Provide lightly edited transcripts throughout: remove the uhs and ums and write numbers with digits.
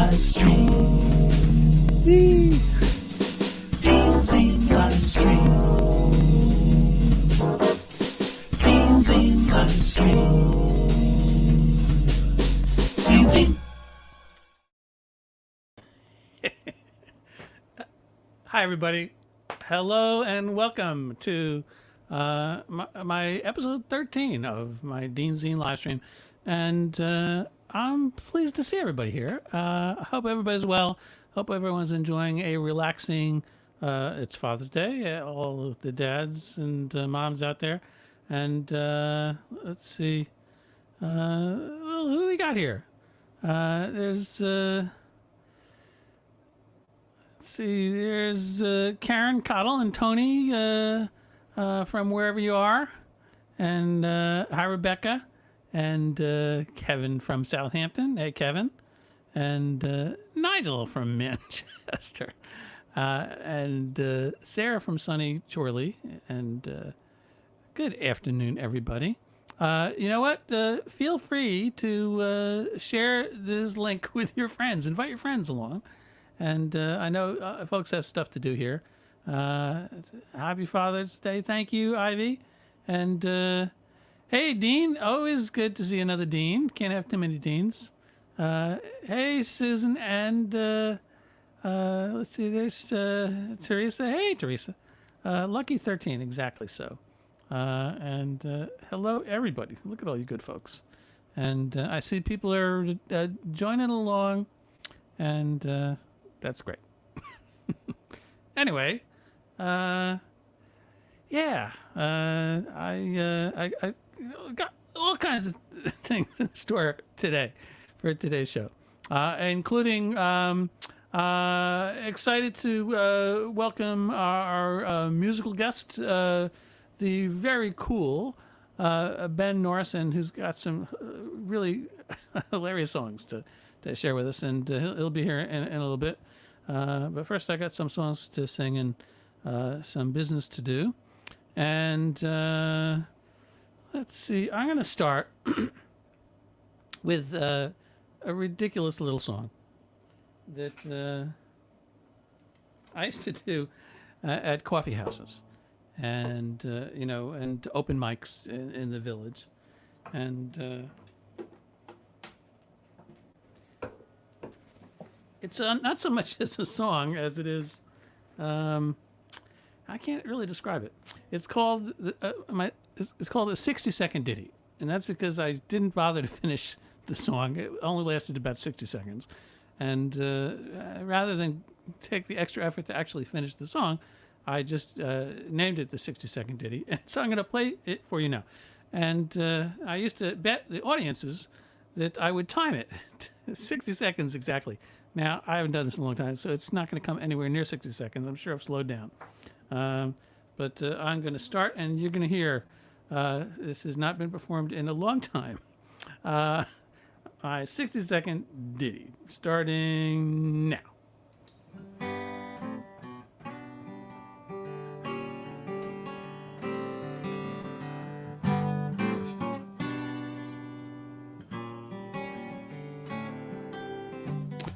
LiveStream. DeanZine LiveStream. DeanZine LiveStream. DeanZine. Hi, everybody. Hello and welcome to my episode 13 of my DeanZine LiveStream. And I'm pleased to see everybody here. I hope everybody's well. Hope everyone's enjoying a relaxing, it's Father's Day, all of the dads and moms out there. And let's see, well, who we got here? There's... see, there's Karen Cottle and Tony from wherever you are, and hi Rebecca, and Kevin from Southampton. Hey Kevin, and Nigel from Manchester, and Sarah from sunny Chorley, and good afternoon everybody. You know what? Feel free to share this link with your friends. Invite your friends along. And I know folks have stuff to do here. Happy Father's Day. Thank you, Ivy. And hey, Dean. Always good to see another Dean. Can't have too many Deans. Hey, Susan. And let's see, there's Teresa. Hey, Teresa. Lucky 13, exactly so. And hello, everybody. Look at all you good folks. And I see people are joining along. And... that's great. Anyway, I got all kinds of things in store today for today's show, including excited to welcome our musical guest, the very cool Ben Norris, and who's got some really hilarious songs to share with us, and he'll be here in a little bit. But first, I got some songs to sing and some business to do. And let's see, I'm going to start with a ridiculous little song that I used to do at coffee houses and, and open mics in the village. And it's not so much as a song as it is, I can't really describe it. It's called it's called a 60-second ditty, and that's because I didn't bother to finish the song. It only lasted about 60 seconds, and rather than take the extra effort to actually finish the song, I just named it the 60-second ditty, and so I'm going to play it for you now. And I used to bet the audiences that I would time it 60 seconds exactly. Now, I haven't done this in a long time, so it's not going to come anywhere near 60 seconds. I'm sure I've slowed down. But I'm going to start, and you're going to hear this has not been performed in a long time. My 60-second ditty, starting now.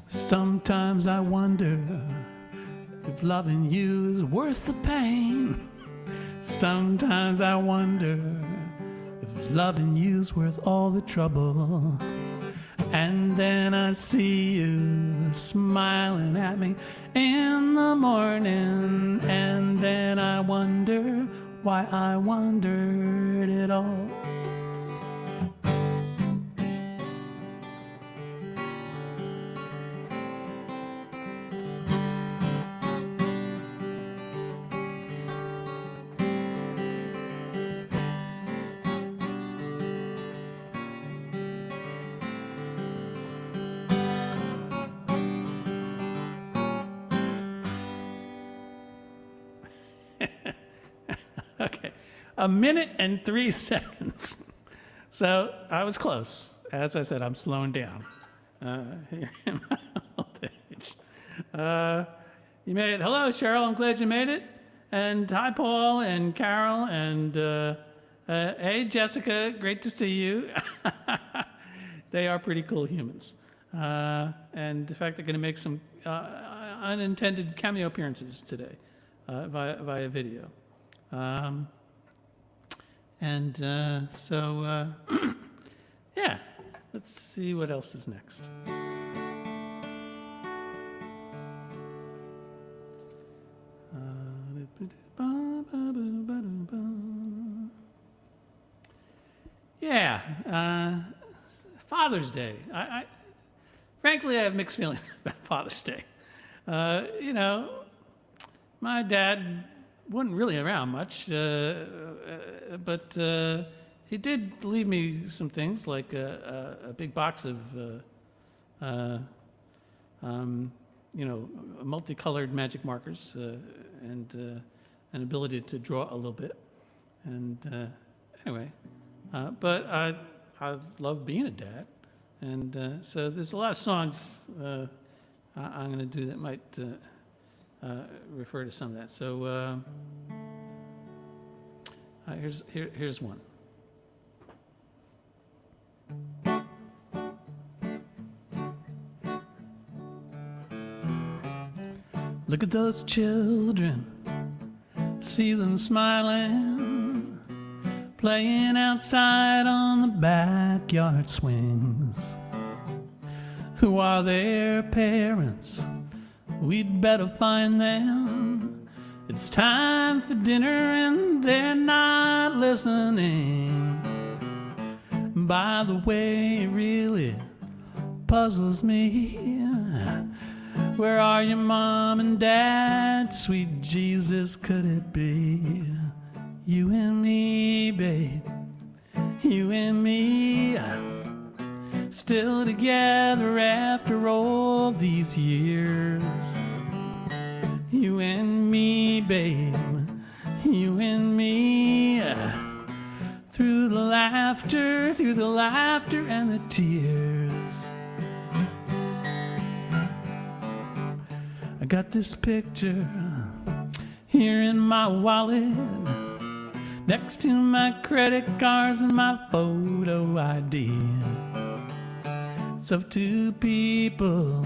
Sometimes I wonder if loving you is worth the pain. Sometimes I wonder if loving you is worth all the trouble. And then I see you smiling at me in the morning. And then I wonder why I wondered it all. Okay, 1 minute and 3 seconds. So I was close. As I said, I'm slowing down. Here in my old age. You made it. Hello, Cheryl. I'm glad you made it. And hi, Paul and Carol. And hey, Jessica. Great to see you. They are pretty cool humans. And in fact, they're going to make some unintended cameo appearances today via video. So, yeah, let's see what else is next. Yeah, Father's Day. Frankly, I have mixed feelings about Father's Day. You know, my dad wasn't really around much, but he did leave me some things like a big box of, you know, multicolored magic markers and an ability to draw a little bit. And anyway, but I love being a dad. And so there's a lot of songs I'm going to do that might refer to some of that. So here's one. Look at those children, see them smiling, playing outside on the backyard swings. Who are their parents? We'd better find them. It's time for dinner and they're not listening. By the way, it really puzzles me. Where are your mom and dad? Sweet Jesus, could it be you and me, babe? You and me, still together after all these years. You and me, babe, you and me, through the laughter and the tears. I got this picture here in my wallet, next to my credit cards and my photo ID. It's of two people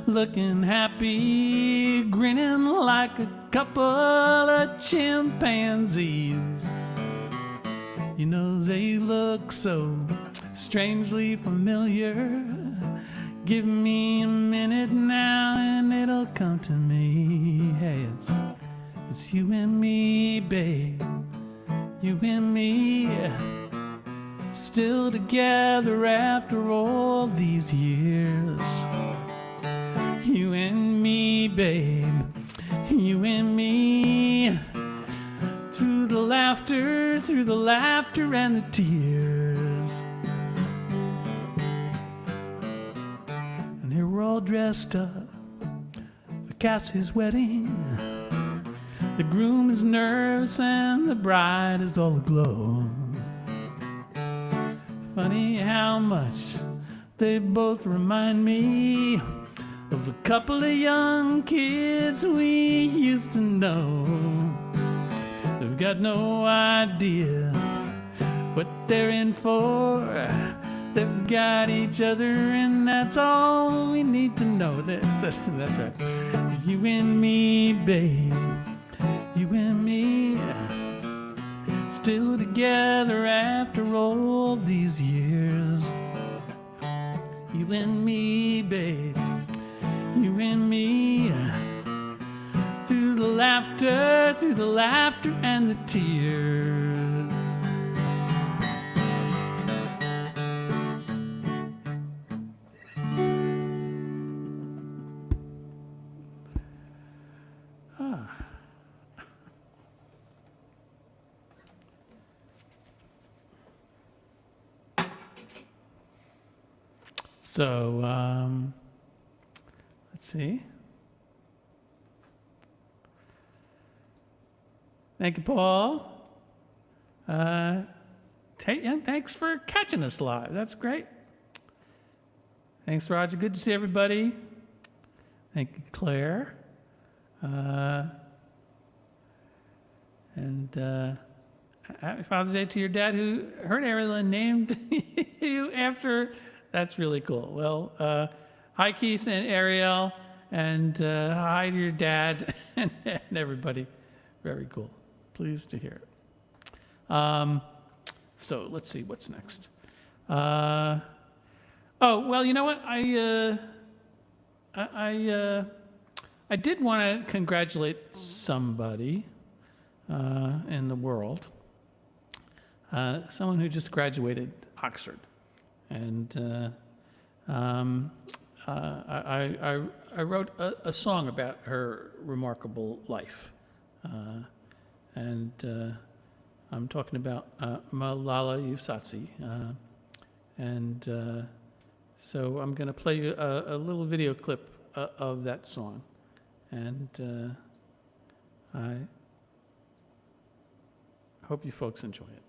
looking happy, grinning like a couple of chimpanzees. You know, they look so strangely familiar. Give me a minute now and it'll come to me. Hey, it's you and me, babe. You and me, still together after all these years. You and me, babe. You and me, through the laughter and the tears. And here we're all dressed up for Cassie's wedding. The groom is nervous and the bride is all aglow. Funny how much they both remind me of a couple of young kids we used to know. They've got no idea what they're in for. They've got each other and that's all we need to know. That's right. You and me, babe. You and me, still together after all these years. You and me, babe. You and me, through the laughter and the tears. So, let's see. Thank you, Paul. Thanks for catching us live. That's great. Thanks, Roger. Good to see everybody. Thank you, Claire. And happy Father's Day to your dad, who heard Erin named you after That's really cool. Well, hi, Keith and Ariel, and hi to your dad and everybody. Very cool. Pleased to hear it. So let's see what's next. Oh well, you know what? I did want to congratulate somebody in the world. Someone who just graduated Oxford, and I wrote a song about her remarkable life, and I'm talking about Malala Yousafzai, and so I'm going to play you a little video clip of that song, and I hope you folks enjoy it.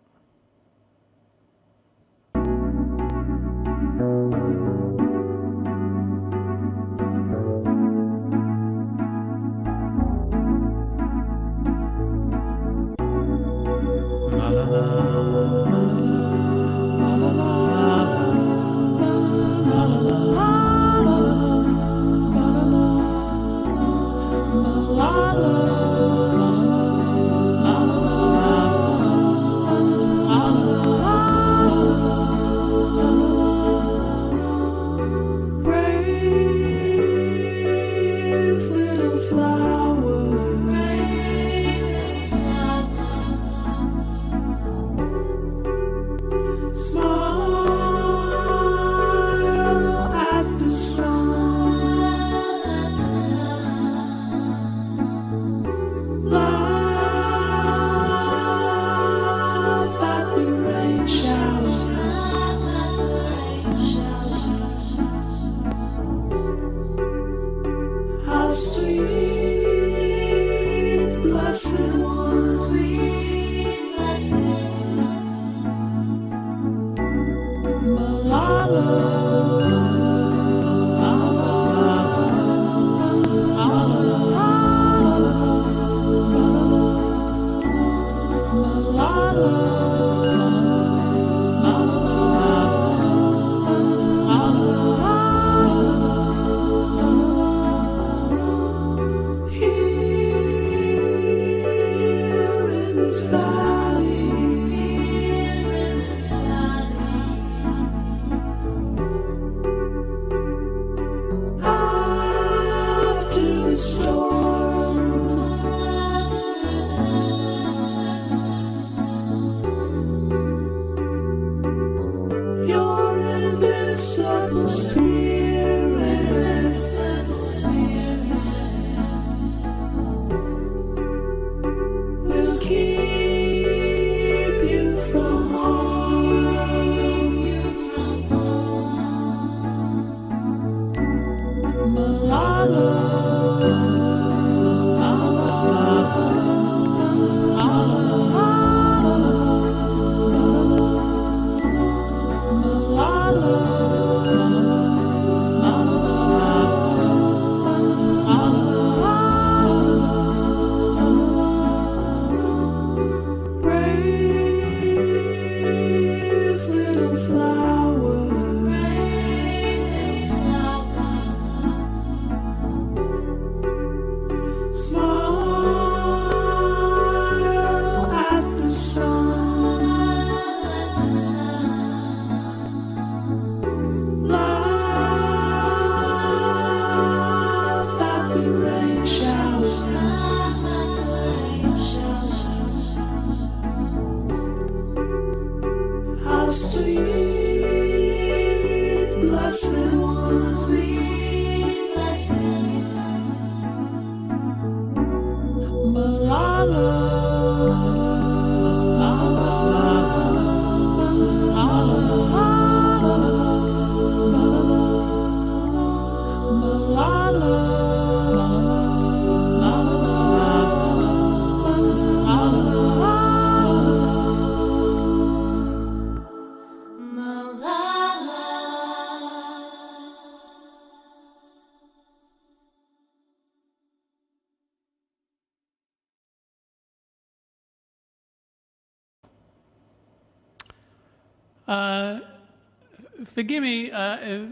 forgive me if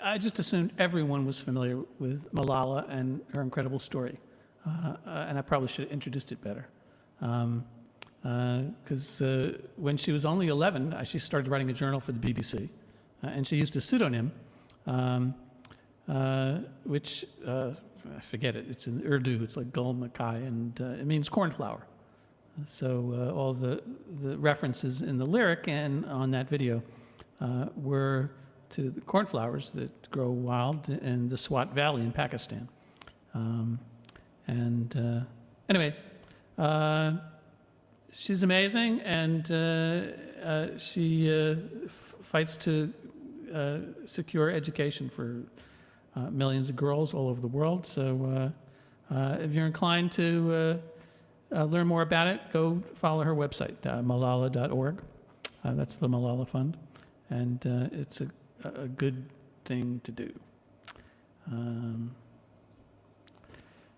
I just assumed everyone was familiar with Malala and her incredible story, and I probably should have introduced it better. Because when she was only 11, she started writing a journal for the BBC, and she used a pseudonym, which, I forget it, it's in Urdu, it's like Gul Makai, and it means cornflower. So all the references in the lyric and on that video were to the cornflowers that grow wild in the Swat Valley in Pakistan. Anyway, she's amazing, and she fights to secure education for millions of girls all over the world. So if you're inclined to learn more about it, go follow her website, malala.org. That's the Malala Fund, and it's a good thing to do.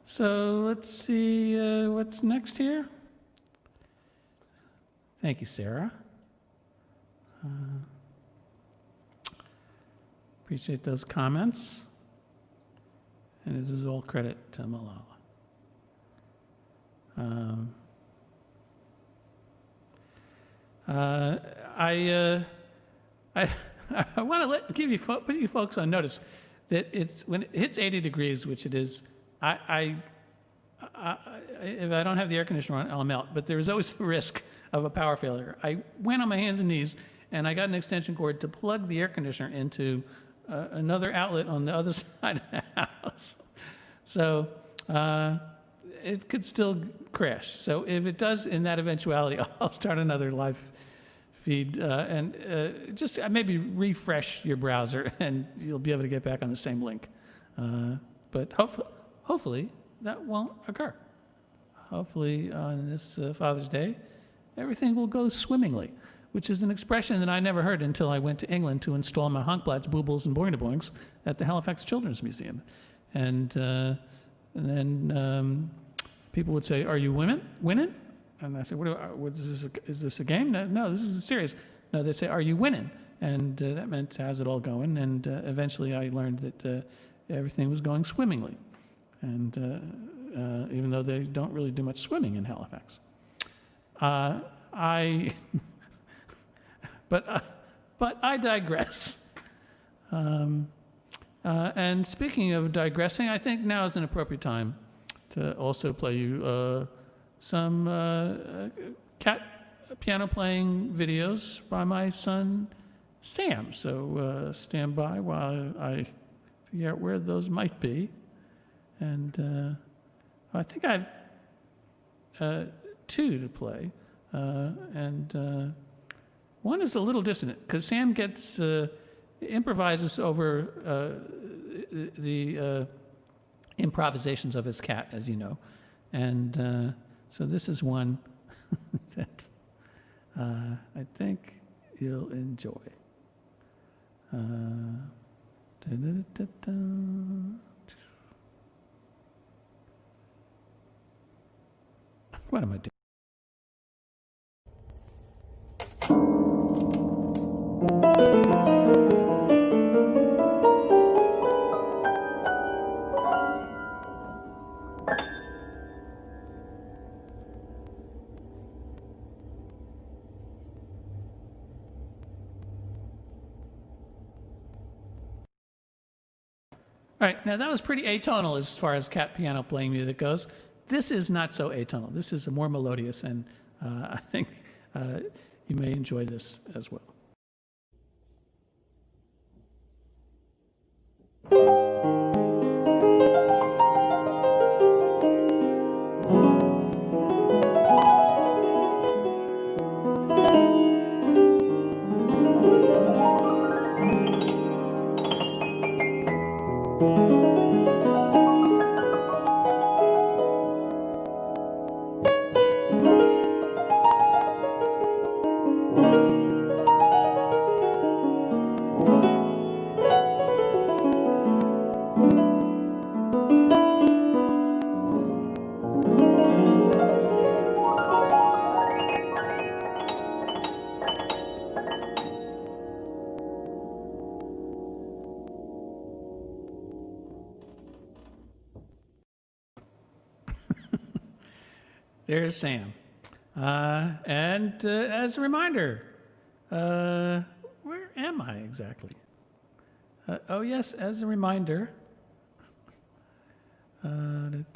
So let's see what's next here. Thank you, Sarah. Appreciate those comments. And it is all credit to Malala. I want to put you folks on notice that when it hits 80 degrees, which it is, if I don't have the air conditioner on, I'll melt. But there is always the risk of a power failure. I went on my hands and knees, and I got an extension cord to plug the air conditioner into another outlet on the other side of the house. So it could still crash. So if it does, in that eventuality, I'll start another live feed and just maybe refresh your browser, and you'll be able to get back on the same link. But hopefully that won't occur. Hopefully on this Father's Day, everything will go swimmingly, which is an expression that I never heard until I went to England to install my Honkblats, Boobles, and Boing-a-Boings at the Halifax Children's Museum. And then people would say, "Are you winning?" And I said, is this a game? No, this is serious. No, they'd say, "Are you winning?" And that meant, how's it all going? And eventually I learned that everything was going swimmingly. And even though they don't really do much swimming in Halifax. But I digress. And speaking of digressing, I think now is an appropriate time to also play you some cat piano playing videos by my son Sam. So stand by while I figure out where those might be. And I think I have two to play. And one is a little dissonant because Sam improvises over the improvisations of his cat, as you know. And so this is one that I think you'll enjoy. What am I doing? All right, now that was pretty atonal as far as cat piano playing music goes. This is not so atonal. This is more melodious, and I think you may enjoy this as well. there's Sam. And as a reminder, where am I exactly? Oh, yes, as a reminder. I'm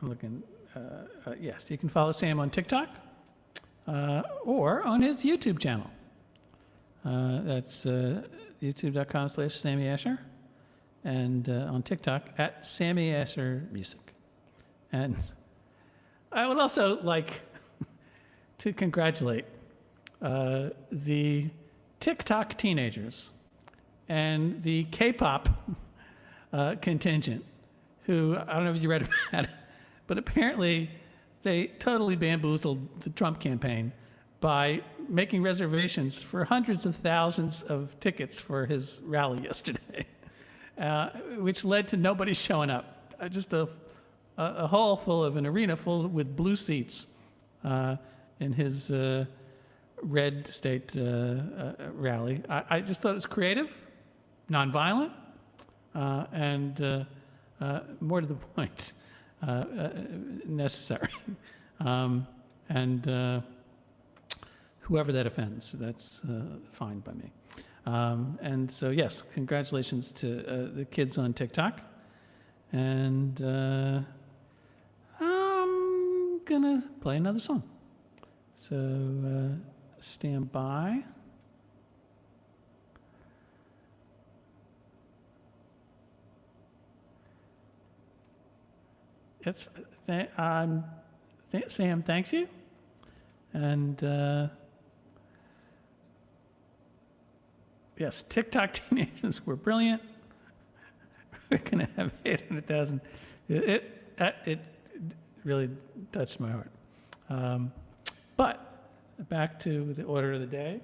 looking. Yes, you can follow Sam on TikTok or on his YouTube channel. That's youtube.com/Sammy Asher, and on TikTok at Sammy Asher Music. And I would also like to congratulate the TikTok teenagers and the K-pop contingent, who, I don't know if you read about it, but apparently they totally bamboozled the Trump campaign by making reservations for hundreds of thousands of tickets for his rally yesterday, which led to nobody showing up. Just a hall full of, an arena full with blue seats in his red state rally. I just thought it was creative, nonviolent, and more to the point, necessary. And whoever that offends, that's fine by me. And so, yes, congratulations to the kids on TikTok. And I'm going to play another song. So stand by. It's, Sam thanks you. And yes, TikTok teenagers were brilliant. We're going to have 800,000. It really touched my heart. But back to the order of the day.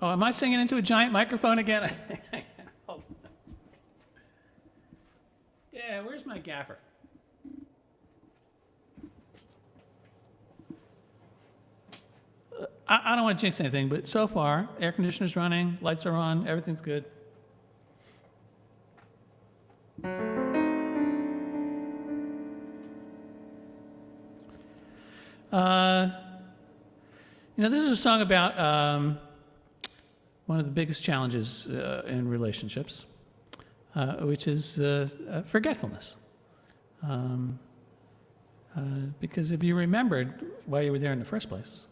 Oh, am I singing into a giant microphone again? Hold on. Yeah, where's my gaffer? I don't want to jinx anything, but so far, air conditioner's running, lights are on, everything's good. This is a song about one of the biggest challenges in relationships, which is forgetfulness. Because if you remembered why you were there in the first place,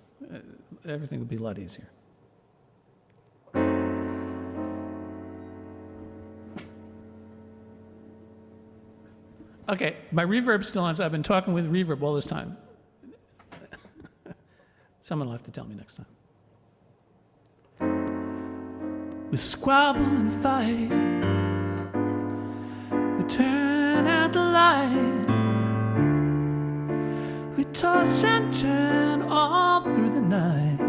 everything would be a lot easier. Okay, my reverb's still on, so I've been talking with reverb all this time. Someone will have to tell me next time. We squabble and fight. We turn out the light. We toss and turn all through the night.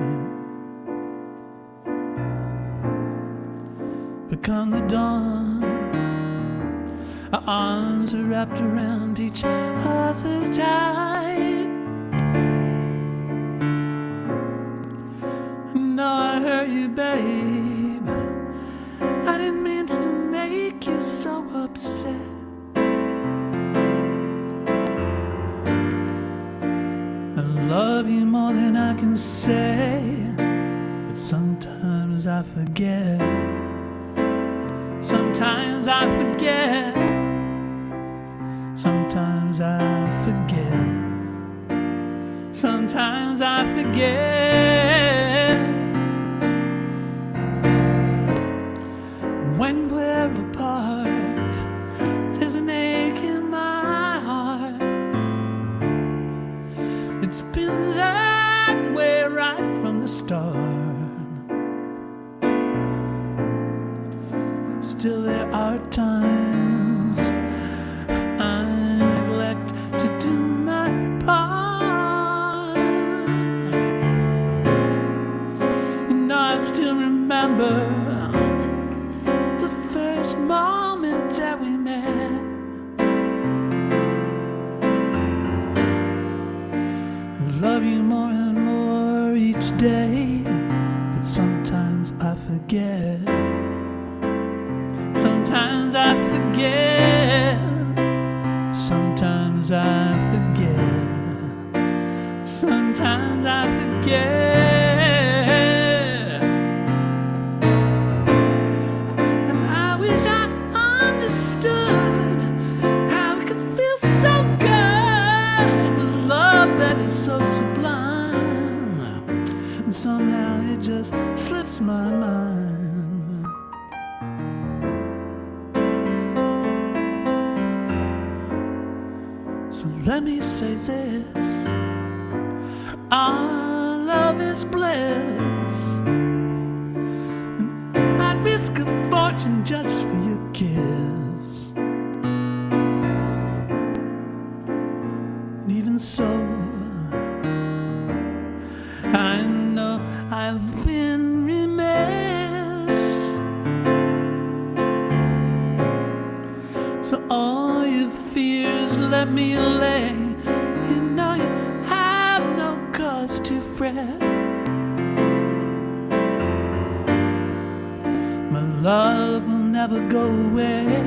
But come the dawn, our arms are wrapped around each other tight. No, I hurt you, babe. I didn't mean to make you so upset. I love you more than I can say, but sometimes I forget. Sometimes I forget. Sometimes I forget. Sometimes I forget. When we're apart, there's an ache in my heart. It's been that way right from the start. Still there are times I neglect to do my part. And I still remember the first moment that we met. love you more and more each day, but sometimes I forget. Sometimes I forget. Sometimes I forget. Sometimes I forget. And I wish I understood how it could feel so good. The love that is so sublime. And somehow it just slips my mind. So let me say this. Our love is bliss, and I'd risk a fortune just for your kiss. And even so, I know I've been remiss. So all your fears let me lay. You know you have no cause to fret. My love will never go away.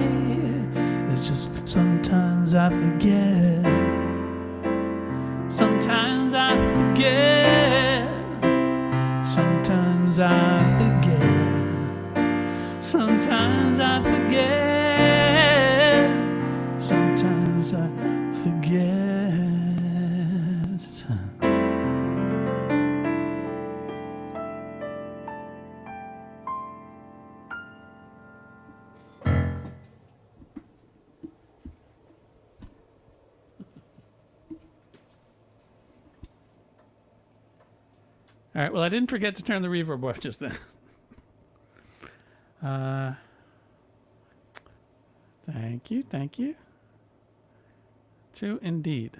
It's just sometimes I forget. Sometimes I forget. Sometimes I forget. Sometimes I forget. Sometimes I forget. All right, well, I didn't forget to turn the reverb off just then. Thank you, thank you. True indeed.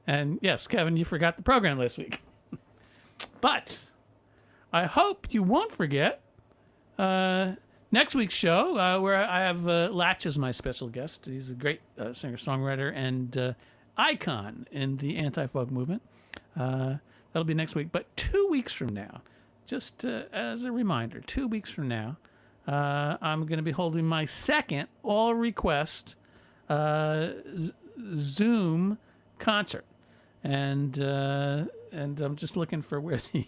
And yes, Kevin, you forgot the program last week. But I hope you won't forget next week's show, where I have Latch as my special guest. He's a great singer-songwriter and icon in the anti-folk movement. That'll be next week. But 2 weeks from now, just as a reminder, 2 weeks from now, I'm going to be holding my second all-request Zoom concert. And I'm just looking for where the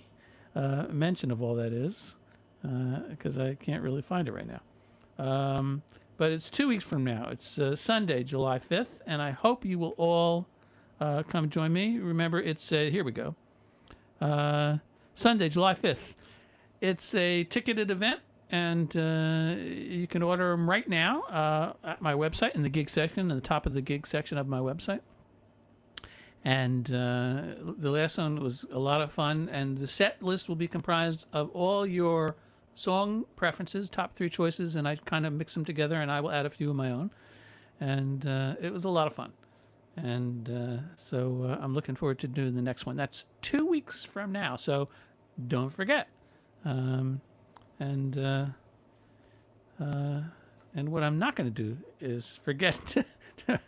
mention of all that is, because I can't really find it right now. But it's 2 weeks from now. It's Sunday, July 5th, and I hope you will all come join me. Remember, it's here we go. Sunday, July 5th. It's a ticketed event, and you can order them right now at my website in the gig section, in the top of the gig section of my website. And the last one was a lot of fun, and the set list will be comprised of all your song preferences, top 3 choices, and I kind of mix them together, and I will add a few of my own. And it was a lot of fun. And so I'm looking forward to doing the next one. That's 2 weeks from now, so don't forget. And what I'm not going to do is forget to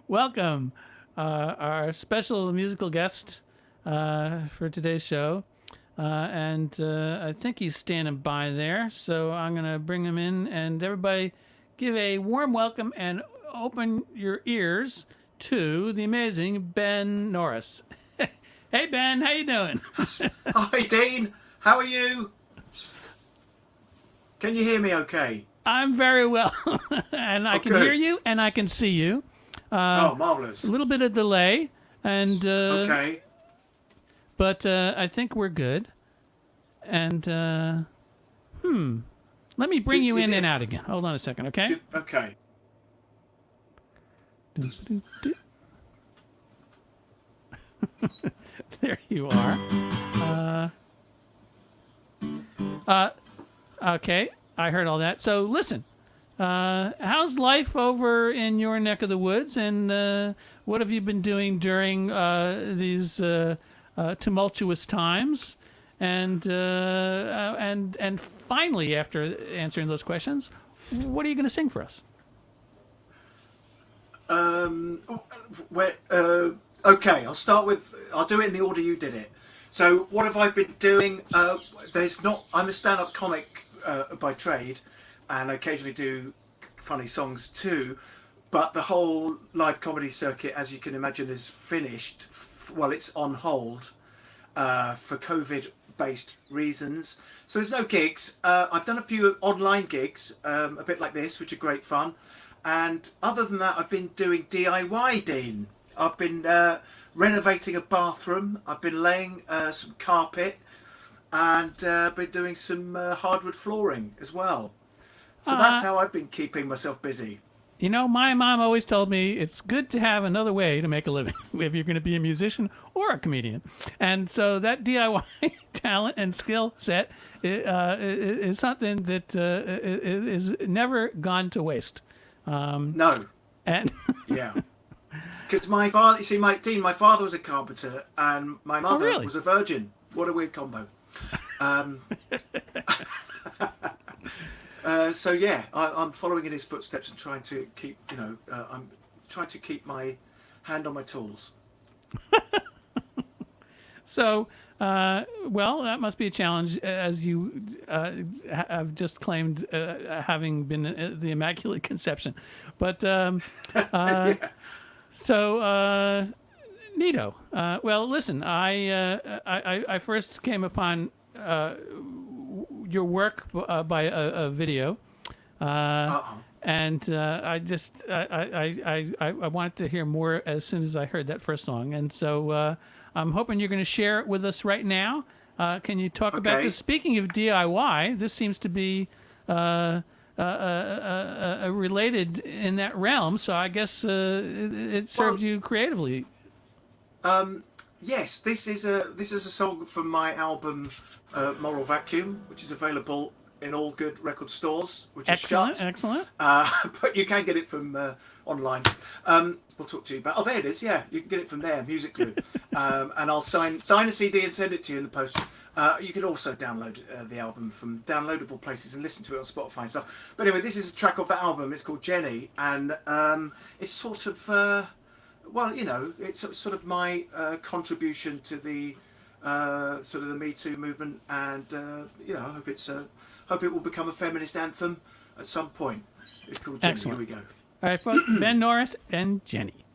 welcome our special musical guest for today's show. And I think he's standing by there, so I'm going to bring him in. And everybody give a warm welcome and open your ears to the amazing Ben Norris. Hey, Ben, how you doing? Hi, Dean. How are you? Can you hear me okay? I'm very well, and I can good. hear you, and I can see you. Oh, marvelous. A little bit of delay, and Okay. but I think we're good. And let me bring you in and out again. Hold on a second, okay? Okay. There you are. Okay, I heard all that. So listen, how's life over in your neck of the woods, and what have you been doing during these tumultuous times? And finally, after answering those questions, what are you going to sing for us? Okay, I'll do it in the order you did it. So what have I been doing? I'm a stand-up comic by trade, and I occasionally do funny songs too. But the whole live comedy circuit, as you can imagine, is finished. Well, it's on hold for COVID-based reasons. So there's no gigs. I've done a few online gigs, a bit like this, which are great fun. And other than that, I've been doing DIY, Dean. I've been renovating a bathroom. I've been laying some carpet, and been doing some hardwood flooring as well. So that's how I've been keeping myself busy. You know, my mom always told me it's good to have another way to make a living if you're going to be a musician or a comedian. And so that DIY talent and skill set is something that is never gone to waste. No. And Yeah. Because my father, you see, my father was a carpenter and my mother really? was a virgin. What a weird combo. So yeah, I'm following in his footsteps and trying to keep, I'm trying to keep my hand on my tools. so, well, that must be a challenge, as you have just claimed, having been the Immaculate Conception. But Yeah. so, Nito. Well, listen, I first came upon your work by a video, and I wanted to hear more as soon as I heard that first song, and so I'm hoping you're going to share it with us right now. Can you talk about this? Speaking of DIY, this seems to be related in that realm, so I guess it served you creatively. Yes, this is a song from my album Moral Vacuum, which is available in all good record stores, which is shut. Excellent. But you can get it from online. We'll talk to you about. Oh, there it is. Yeah, you can get it from there, Music Glue. And I'll sign a CD and send it to you in the post. You can also download the album from downloadable places and listen to it on Spotify and stuff. But anyway, this is a track off that album. It's called Jenny, and it's sort of. Well, it's sort of my contribution to the sort of the Me Too movement, and I hope it will become a feminist anthem at some point. It's called Jenny. Excellent. Here we go. All right, folks, Ben Norris and Jenny.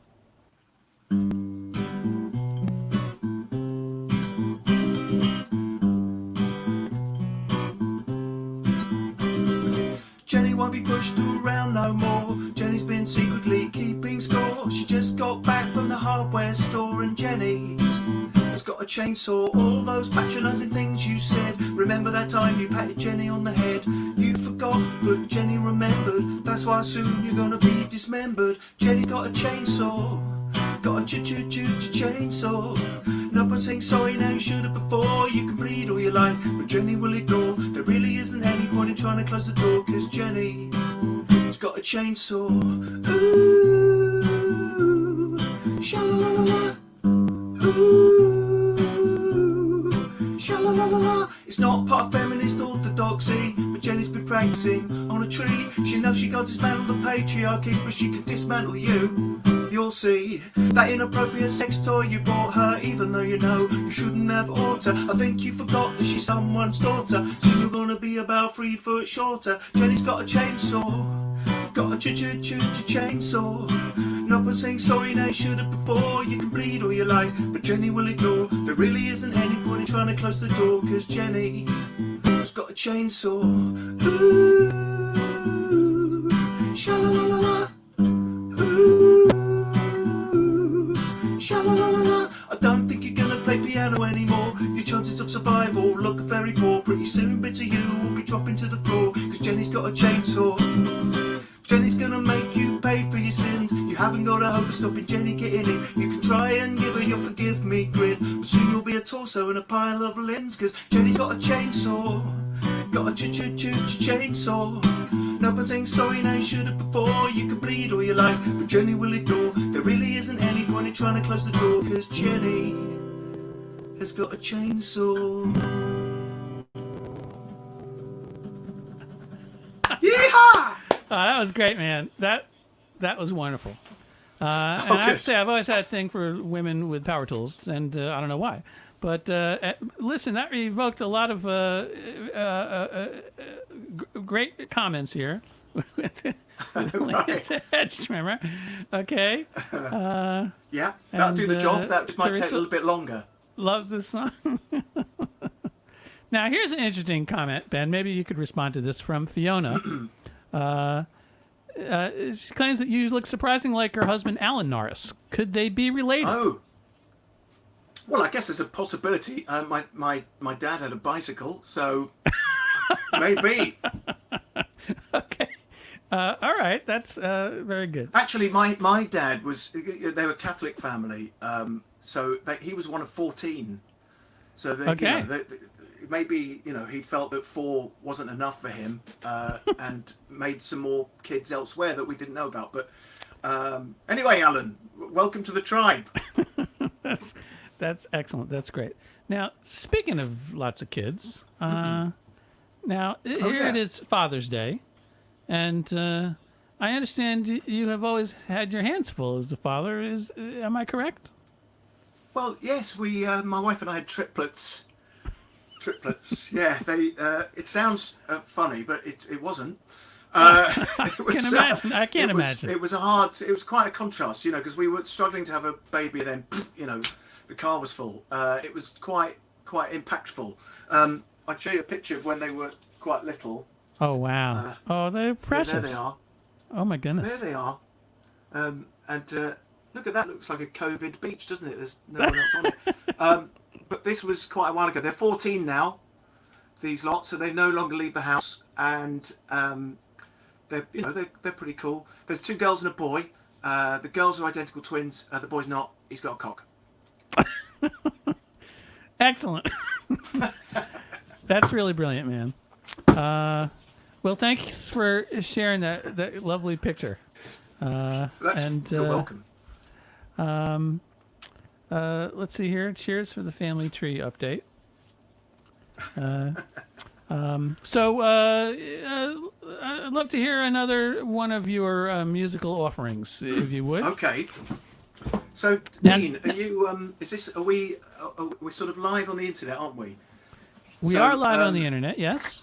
Jenny won't be pushed around no more. Jenny's been secretly keeping score. She just got back from the hardware store, and Jenny has got a chainsaw. All those patronising things you said. Remember that time you patted Jenny on the head? You forgot, but Jenny remembered. That's why soon you're gonna be dismembered. Jenny's got a chainsaw. Got a chainsaw. No point saying sorry now, you should have before. You can bleed all you like, but Jenny will ignore. There really isn't any point in trying to close the door, cause Jenny has got a chainsaw. Ooh, sha-la-la-la-la. Ooh, sha-la-la-la-la. It's not part of feminist orthodoxy, but Jenny's been practicing on a tree. She knows she can't dismantle the patriarchy, but she can dismantle you. You'll see that inappropriate sex toy you bought her, even though you know you shouldn't have ought to. I think you forgot that she's someone's daughter, so you're gonna be about 3 foot shorter. Jenny's got a chainsaw, got a chainsaw. No point saying sorry now, you should have before. You can bleed all you like, but Jenny will ignore. There really isn't any point in trying to close the door, cause Jenny has got a chainsaw. Ooh, sha-la-la-la-la. Sha-la-la-la-la. I don't think you're gonna play piano anymore. Your chances of survival look very poor. Pretty soon bits of you will be dropping to the floor, cause Jenny's got a chainsaw. Jenny's gonna make you pay for your sins. You haven't got a hope of stopping Jenny getting in. You can try and give her your forgive me grin, but soon you'll be a torso and a pile of limbs, cause Jenny's got a chainsaw. Got a chainsaw. No point saying sorry now, you should have before. You can bleed all you like, but Jenny will ignore. There really isn't any point in trying to close the door, cause Jenny has got a chainsaw. Yeehaw! Oh, that was great, man. That was wonderful. And I have good. to say, I've always had a thing for women with power tools, and I don't know why. But listen, that evoked a lot of great comments here. Right. Edge trimmer. Okay. Yeah, that'll do the job. That just might take a Teresa- little bit longer. Love this song. Now, here's an interesting comment, Ben. Maybe you could respond to this from Fiona. She claims that you look surprisingly like her husband, Alan Norris. Could they be related? Oh. Well, I guess there's a possibility. My dad had a bicycle, so maybe. Okay. All right. That's very good. Actually, my dad was. They were a Catholic family, so he was one of 14. So Okay. Maybe he felt that 4 wasn't enough for him, and made some more kids elsewhere that we didn't know about. But anyway, Alan, welcome to the tribe. That's excellent. That's great. Now, speaking of lots of kids, now here it is, Father's Day, and I understand you have always had your hands full as a father. Am I correct? Well, yes, my wife and I had triplets. Triplets, yeah. They. It sounds funny, but it wasn't. It was, I can't imagine. It was quite a contrast, because we were struggling to have a baby, and then, the car was full. It was quite impactful. I'll show you a picture of when they were quite little. Oh, wow. They're precious. Yeah, there they are. Oh, my goodness. There they are. And look at that. Looks like a COVID beach, doesn't it? There's no one else on it. But this was quite a while ago. They're 14 now, these lots, so they no longer leave the house, and they're pretty cool. There's 2 girls and a boy. The girls are identical twins. The boy's not. He's got a cock. Excellent. That's really brilliant, man. Well, thanks for sharing that lovely picture. You're welcome. Let's see here. Cheers for the family tree update. So I'd love to hear another one of your musical offerings, if you would. Okay. So, Now- Dean, are you? We're sort of live on the internet, aren't we? We are live on the internet, yes.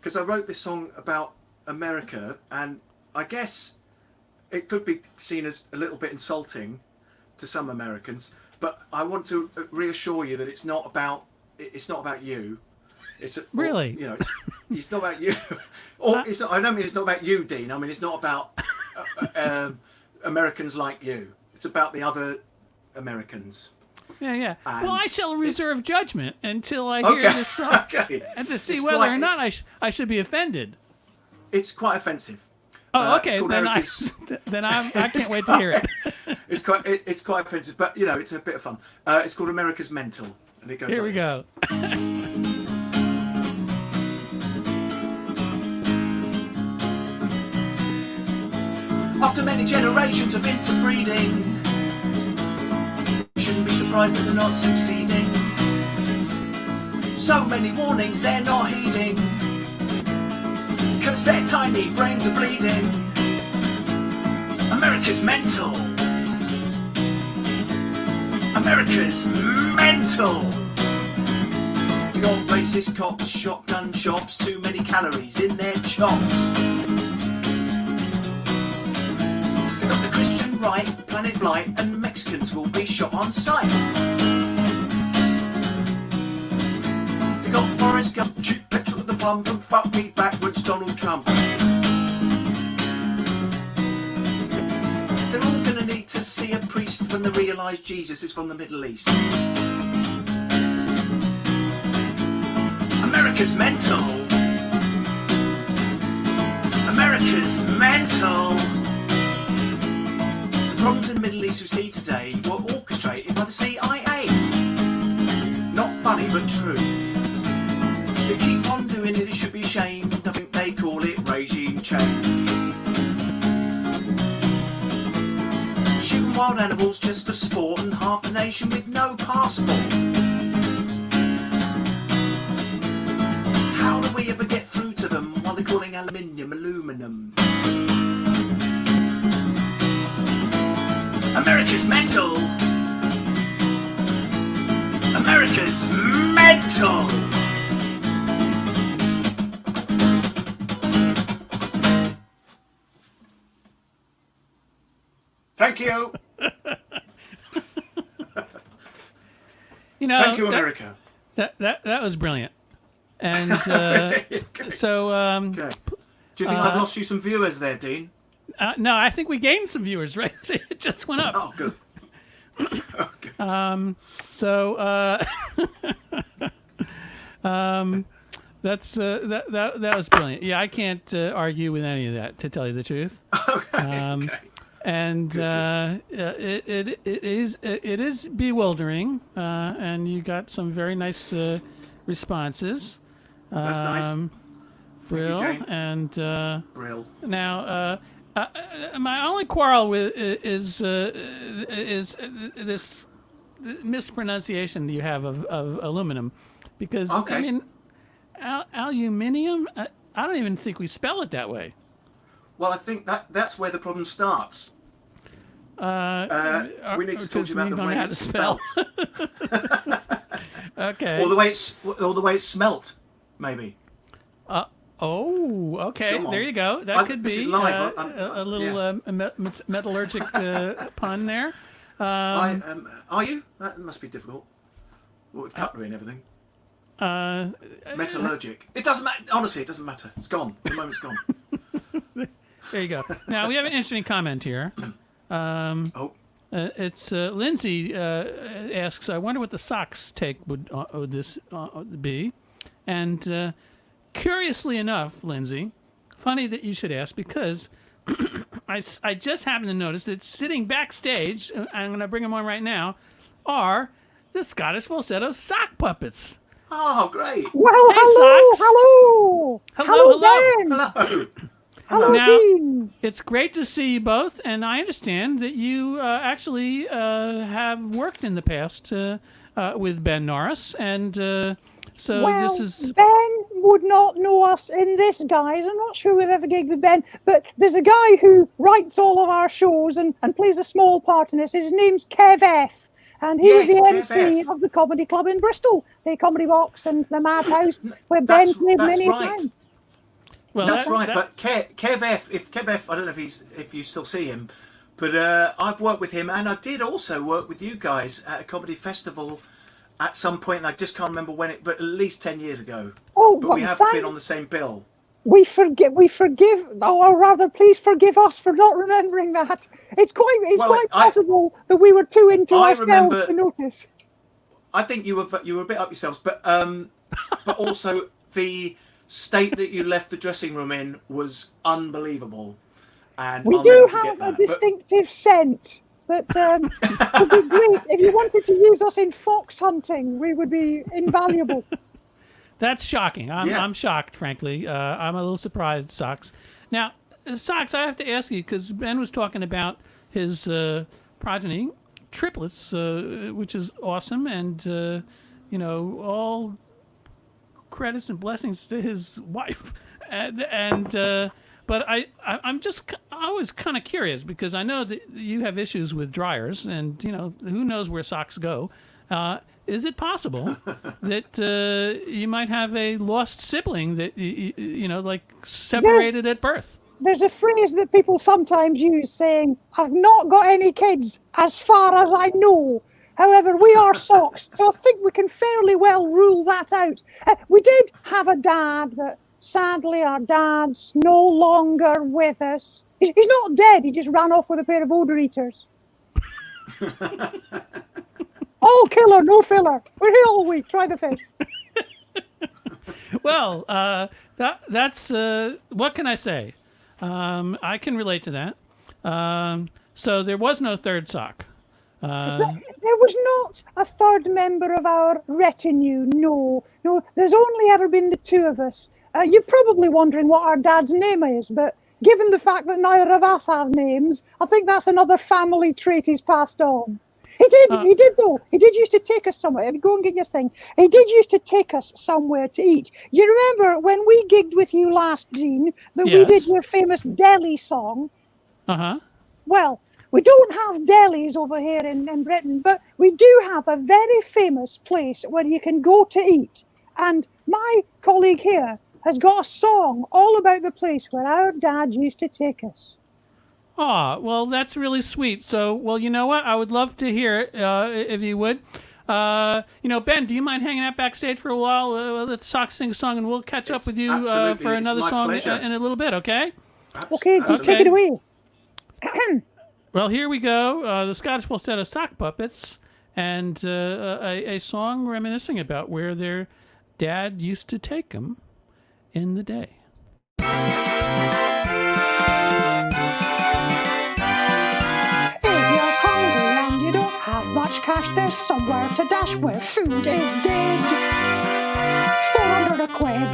Because I wrote this song about America, and I guess it could be seen as a little bit insulting to some Americans, but I want to reassure you that it's not about you. Really? It's not about you. Or it's not. I don't mean it's not about you, Dean. I mean it's not about Americans like you. It's about the other Americans. Yeah. And Well, I shall reserve judgment until I hear this song, Okay. and to see It's whether quite- or not I should be offended. It's quite offensive. Oh, It's okay. called Then Erica's- I can't wait to hear it. It's quite offensive, but it's a bit of fun. It's called America's Mental, and it goes. Here like we this. go. After many generations of interbreeding, shouldn't be surprised that they're not succeeding. So many warnings they're not heeding, 'cause their tiny brains are bleeding. America's mental. America's mental. You got racist cops, shotgun shops, too many calories in their chops. You got the Christian right, planet blight, and Mexicans will be shot on sight. You got Forrest Gump, cheap petrol at the pump, and fuck me backwards Donald Trump. They're all gonna need to see a priest when they realise Jesus is from the Middle East. America's mental. America's mental. The problems in the Middle East we see today were orchestrated by the CIA. Not funny, but true. They keep on doing it, it should be shamed. I think they call it regime change. Shooting wild animals just for sport, and half a nation with no passport. How do we ever get through to them while they're calling aluminium aluminum? is mental. America's mental. Thank you. You know, Thank you, America. That was brilliant. And Okay. so, Okay. Do you think I've lost you some viewers there, Dean? no, I think we gained some viewers, right? It just went up. Oh, good. Oh, good. So that's that was brilliant. Yeah, I can't argue with any of that, to tell you the truth. Okay. And it is bewildering, and you got some very nice responses. That's nice. Brill, Jane. and Brill. now my only quarrel with is this mispronunciation you have of aluminum, because Okay. I mean aluminium. I don't even think we spell it that way. Well, I think that's where the problem starts. We need to talk to you about the way it's spelt, Okay. or the way it's smelt, maybe. Oh, okay. Come on. There you go. That could this be is live. a little metallurgic pun there. Are you? That must be difficult. Well, with cutlery and everything. Metallurgic. It doesn't matter. Honestly, it doesn't matter. It's gone. The moment's gone. There you go. Now we have an interesting comment here. It's Lindsay asks, "I wonder what the socks take would this be?" And curiously enough, Lindsay, funny that you should ask, because I just happened to notice that sitting backstage, I'm going to bring them on right now, are the Scottish falsetto sock puppets. Oh, great. Well, Hey, hello. Ben. Hello. Hello, Now, Dean. it's great to see you both, and I understand that you actually have worked in the past with Ben Norris, and so Well, this is... Ben would not know us in this guise. I'm not sure we've ever gigged with Ben, but there's a guy who writes all of our shows and plays a small part in this. His name's Kev F. And he was Yes, the Kev MC F. of the Comedy Club in Bristol, the Comedy Box and the Madhouse, where Ben played many right. times. Well, That's right. But Kev F, if Kev F, I don't know if you still see him, but I've worked with him, and I did also work with you guys at a comedy festival at some point, and I just can't remember when but at least 10 years ago. Oh, But but we have been on the same bill. We forgive, or rather, please forgive us for not remembering that. It's quite possible that we were too into ourselves to notice. I think you were a bit up yourselves, but also the state that you left the dressing room in was unbelievable. And We I'll do never forget have a that. But distinctive scent that would be great. If you wanted to use us in fox hunting, we would be invaluable. That's shocking. I'm shocked, frankly. I'm a little surprised, Socks. Now, Socks, I have to ask you, because Ben was talking about his progeny, triplets, which is awesome, and, all credits and blessings to his wife. But I'm was kind of curious, because I know that you have issues with dryers, and, who knows where socks go. Is it possible that you might have a lost sibling that, like separated at birth? There's a phrase that people sometimes use saying, "I've not got any kids, as far as I know." However, we are socks, so I think we can fairly well rule that out. We did have a dad, but sadly our dad's no longer with us. He's not dead, he just ran off with a pair of odor eaters. All killer, no filler. We're here all week. Try the fish. Well, that's what can I say? I can relate to that. So there was no third sock. There was not a third member of our retinue. No. There's only ever been the two of us. You're probably wondering what our dad's name is, but given the fact that neither of us have names, I think that's another family trait he's passed on. He did though. He did used to take us somewhere. Go and get your thing. He did used to take us somewhere to eat. You remember when we gigged with you last, Dean, that we did your famous deli song? Uh-huh. Well, We don't have delis over here in Britain, but we do have a very famous place where you can go to eat. And my colleague here has got a song all about the place where our dad used to take us. Oh, well, that's really sweet. So, well, you know what? I would love to hear it if you would. Ben, do you mind hanging out backstage for a while? Let the Sox sing a song, and we'll catch up with you Absolutely. for It's another my song pleasure. in a little bit, okay? Okay, just Absolutely. take it away. Well, here we go. The Scottish falsetto sock puppets, and a song reminiscing about where their dad used to take them in the day. If you're hungry and you don't have much cash, there's somewhere to dash where food is dead. 400 quid.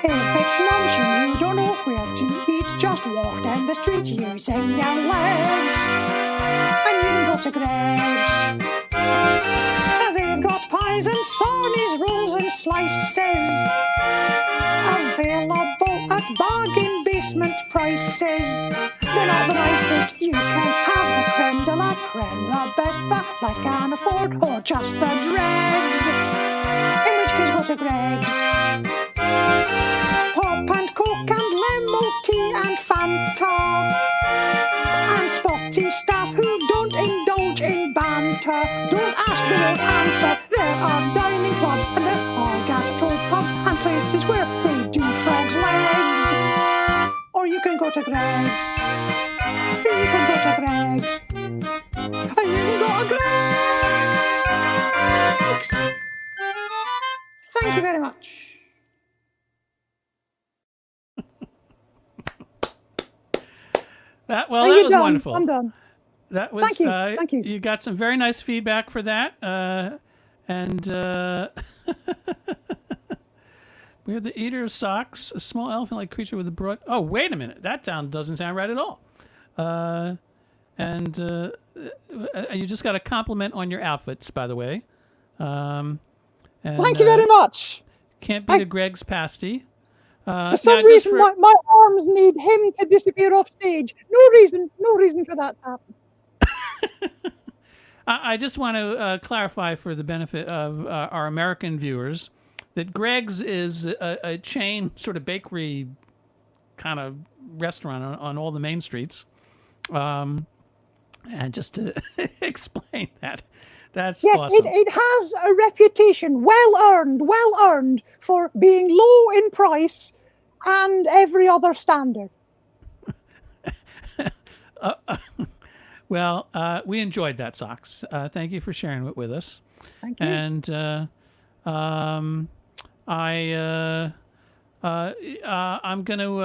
If it's lunch and you don't know where to eat, just walk down the street using your legs. And you can go to Greg's. They've got pies and sarnies, rolls and slices, available at bargain basement prices. They're not the nicest. You can have the creme de la creme, the best that life can afford, or just the dregs. In which case, go to Greg's. Pop and Coke and limo tea and Fanta, and spotty staff who don't indulge in banter. Don't ask, they won't answer. There are dining clubs and there are gastro pubs and places where they do frogs' legs. Or you can go to Greg's. You can go to Greg's. You can go to Greg's. Thank you very much. That Are was you done? wonderful. I'm done. That was Thank you. Thank you. You got some very nice feedback for that, and we're the eater of socks, a small elephant-like creature with a broad. Oh, wait a minute, that doesn't sound right at all. And you just got a compliment on your outfits, by the way. And, Thank you very much. Can't beat a Greg's pasty. For some reason, my arms need him to disappear off stage. No reason for that to happen. I just want to clarify for the benefit of our American viewers that Greg's is a chain sort of bakery kind of restaurant on all the main streets. And just to explain that, that's yes, awesome. it has a reputation, well earned for being low in price and every other standard. Well, we enjoyed that, Socks. Thank you for sharing it with us. Thank you. And I'm going to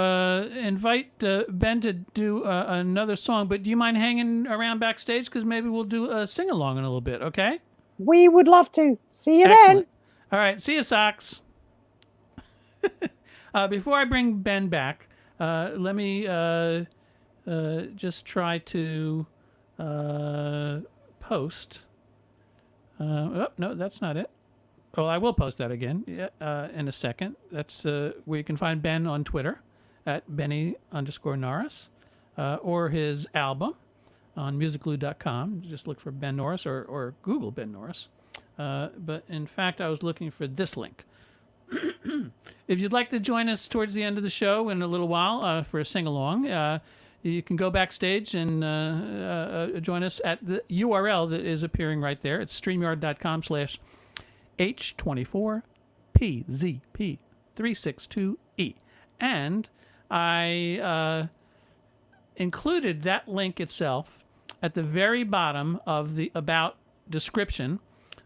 invite Ben to do another song, but do you mind hanging around backstage? Because maybe we'll do a sing-along in a little bit, okay? We would love to. See you Excellent. then. All right, see you, Socks. Before I bring Ben back, let me just try to post. Oh, no, that's not it. Well, I will post that again in a second. That's where you can find Ben on Twitter at Benny_Norris or his album on musicglue.com. Just look for Ben Norris or Google Ben Norris. But in fact, I was looking for this link. If you'd like to join us towards the end of the show in a little while for a sing-along, you can go backstage and join us at the URL that is appearing right there. It's StreamYard.com/H24PZP362E. And I included that link itself at the very bottom of the About description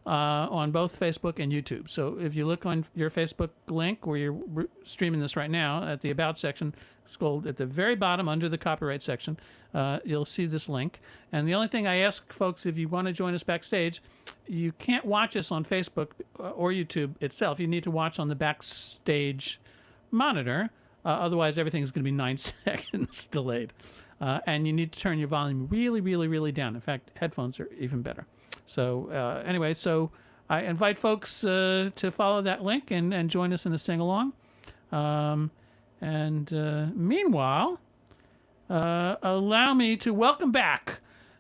on both Facebook and YouTube. So if you look on your Facebook link where you're streaming this right now at the About section, scroll at the very bottom under the copyright section, you'll see this link. And the only thing I ask folks, if you want to join us backstage, you can't watch us on Facebook or YouTube itself. You need to watch on the backstage monitor. Otherwise, everything's going to be 9 seconds delayed. And you need to turn your volume really, really, really down. In fact, headphones are even better. So anyway, so I invite folks to follow that link and join us in a sing-along. And meanwhile, allow me to welcome back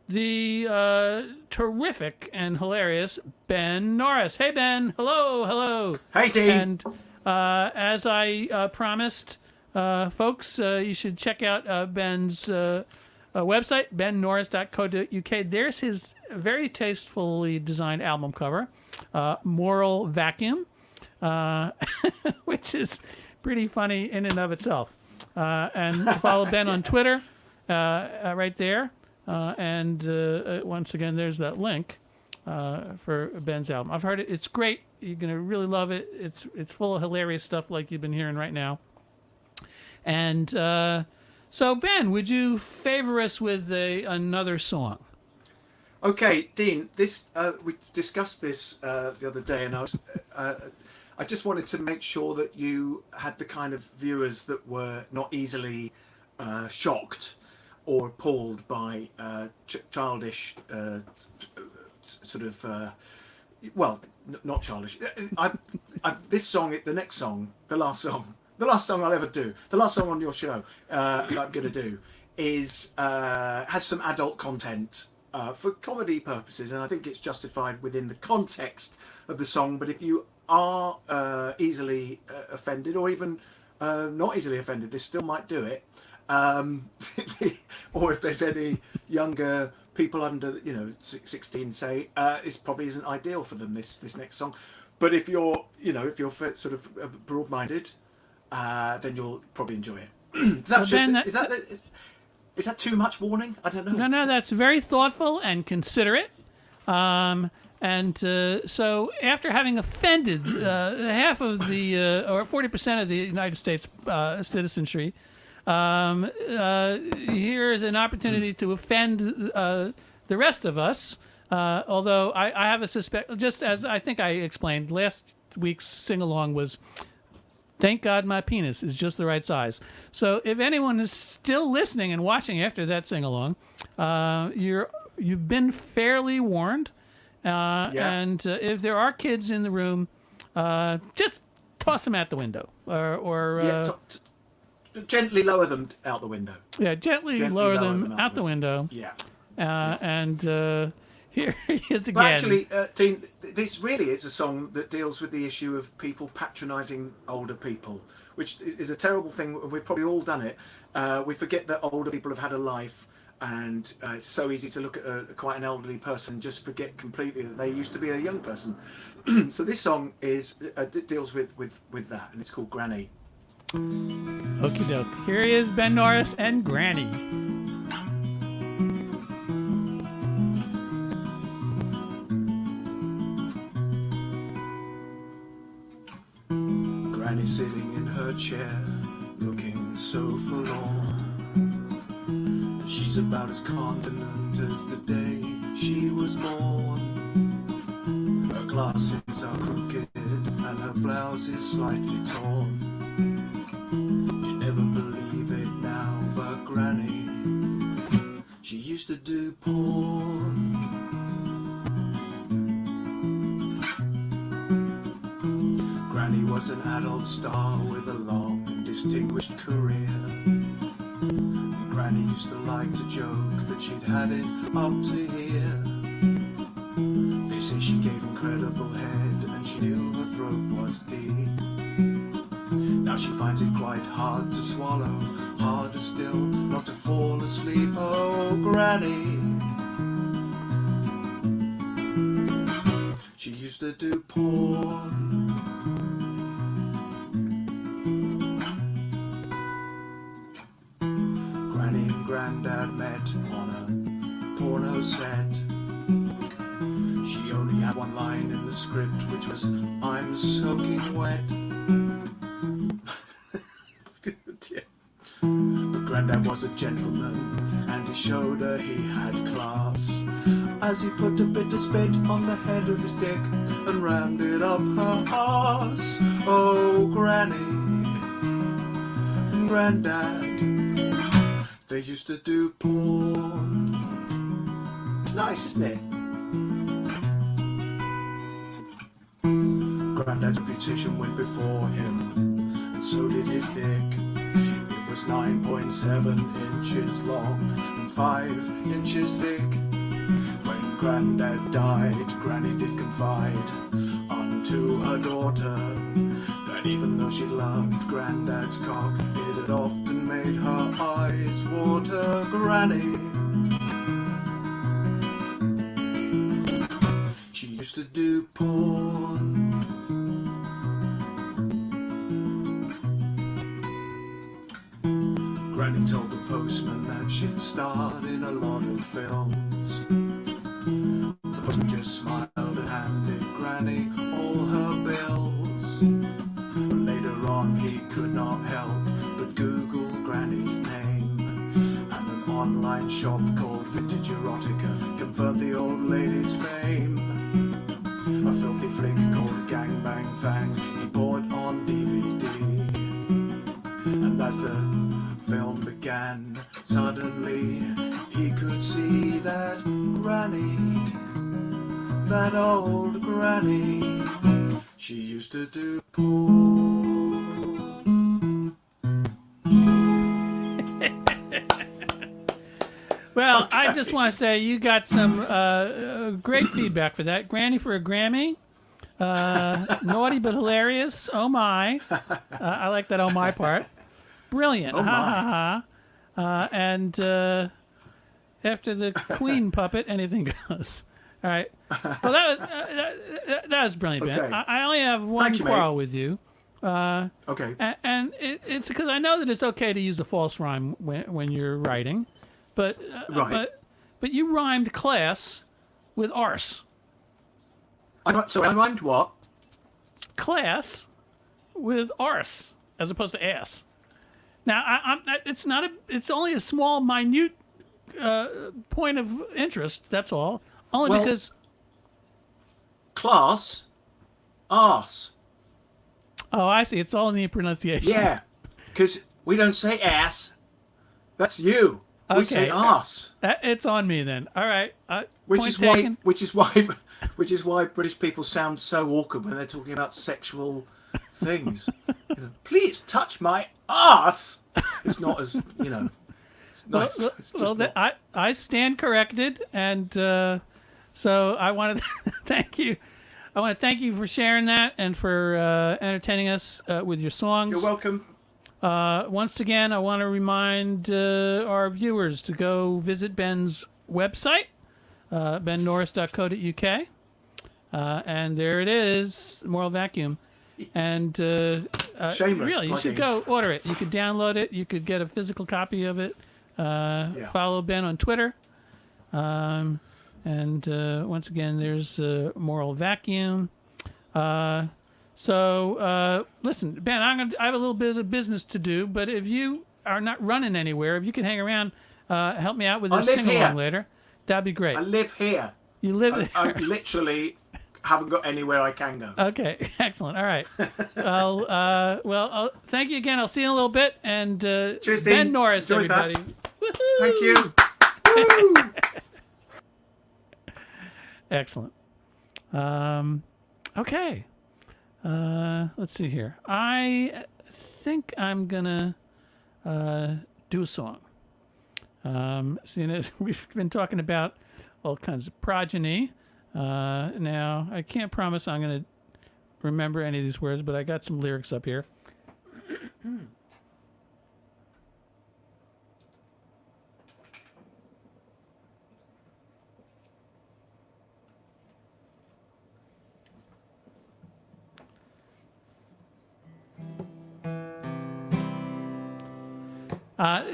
the terrific and hilarious Ben Norris. Hey, Ben. Hello, hello. Hey, Dean. And as I promised, folks, you should check out Ben's website, bennorris.co.uk. There's his very tastefully designed album cover, Moral Vacuum, which is pretty funny in and of itself. And follow Ben on Twitter right there. And once again, there's that link for Ben's album. I've heard it. It's great. You're going to really love it. It's full of hilarious stuff like you've been hearing right now. And so, Ben, would you favor us with another song? Okay, Dean. This we discussed this the other day, and I just wanted to make sure that you had the kind of viewers that were not easily shocked or appalled by childish sort of. Well, not childish. This song, the next song, the last song I'll ever do, the last song on your show that I'm going to do is has some adult content for comedy purposes, and I think it's justified within the context of the song. But if you are easily offended, or even not easily offended, this still might do it. Or if there's any younger people under 16, say, it probably isn't ideal for them, this next song. But if you're sort of broad-minded, then you'll probably enjoy it. Is that too much warning? I don't know. No, that's very thoughtful and considerate. And so after having offended half of the, or 40% of the United States citizenry, here is an opportunity to offend the rest of us. Although I have a suspect, just as I think I explained, last week's sing-along was, thank God my penis is just the right size. So if anyone is still listening and watching after that sing-along, you've been fairly warned. And if there are kids in the room, just toss them out the window, or gently lower them out the window. Yeah, gently lower them out the window. Yeah. And here he is again. But actually, Dean, this really is a song that deals with the issue of people patronising older people, which is a terrible thing. We've probably all done it. We forget that older people have had a life, and it's so easy to look at quite an elderly person and just forget completely that they used to be a young person. So this song deals with that, and it's called Granny. Okie doke. Here he is, Ben Norris and Granny. Granny sitting in her chair, looking so forlorn. She's about as continent as the day she was born. Her glasses are crooked and her blouse is slightly torn. You never believe it now, but Granny, she used to do porn. Granny was an adult star with a long and distinguished career. Granny used to like to joke that she'd had it up to here. They say she gave incredible head and she knew her throat was deep. Now she finds it quite hard to swallow, harder still not to fall asleep. Oh, Granny, she used to do porn. Granny and Grandad met on a porno set. She only had one line in the script, which was, "I'm soaking wet." But Grandad was a gentleman, and he showed her he had class, as he put a bit of spit on the head of his dick and rammed it up her arse. Oh, Granny and Grandad, they used to do porn. It's nice, isn't it? Grandad's reputation went before him, and so did his dick. It was 9.7 inches long and 5 inches thick. When Grandad died, Granny did confide unto her daughter that even though she loved Grandad's cock, it had often made her eyes water. Granny, she used to do porn. Granny told the postman that she'd starred in a lot of films. The postman just smiled and handed Granny all her bills. But later on he could not help but Google Granny's name, and an online shop called Vintage Erotica confirmed the old lady's fame. A filthy flick called Gang Bang Fang he bought on DVD, and as the film began, suddenly he could see that Granny, that old Granny, she used to do porn. Well, Okay. I just want to say you got some great feedback for that. Granny for a Grammy. Naughty but hilarious. Oh my. I like that oh my part. Brilliant. Oh Ha my. ha ha. And after the Queen puppet, anything goes. All right. Well, that was brilliant, Ben. Okay. I only have one Thank you, mate. quarrel with you. Okay. And it's because I know that it's okay to use a false rhyme when you're writing, but Right. but you rhymed class with arse. Sorry, I rhymed what? Class with arse as opposed to ass. Now it's only a small, minute point of interest. That's all. Only Well- because Class, arse. I see. It's all in the pronunciation. Yeah, because we don't say ass. That's you. We say Okay. arse. It's on me then. All right. Which point is taken. why British people sound so awkward when they're talking about sexual things. Please touch my arse. It's not as It's not. It's just not. I stand corrected, and so I want to thank you. I want to thank you for sharing that and for entertaining us with your songs. You're welcome. Once again, I want to remind our viewers to go visit Ben's website, bennorris.co.uk. And there it is, Moral Vacuum. And Shameless really, you should plugging. go order it. You could download it. You could get a physical copy of it. Follow Ben on Twitter. And once again, there's Moral Vacuum. So listen, Ben, I have a little bit of business to do, but if you are not running anywhere, if you can hang around, help me out with I this live sing-along here. later, that'd be great. I live here. You live there. I literally haven't got anywhere I can go. Okay, excellent. All right. Well, thank you again. I'll see you in a little bit. And Cheers, Ben Dean. Norris, Enjoyed that. everybody. Thank you. Woo! Excellent. Okay. Let's see here. I think I'm gonna do a song. Seeing as we've been talking about all kinds of progeny. Now I can't promise I'm gonna remember any of these words, but I got some lyrics up here.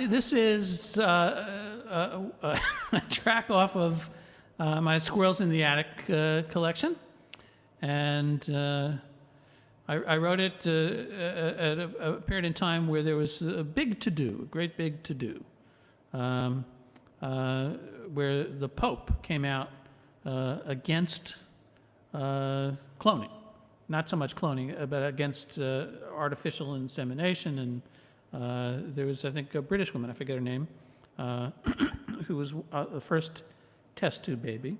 This is a track off of my Squirrels in the Attic collection. And I wrote it at a period in time where there was a big to-do, a great big to-do, where the Pope came out against cloning. Not so much cloning, but against artificial insemination. And there was, I think, a British woman, I forget her name, who was the first test tube baby.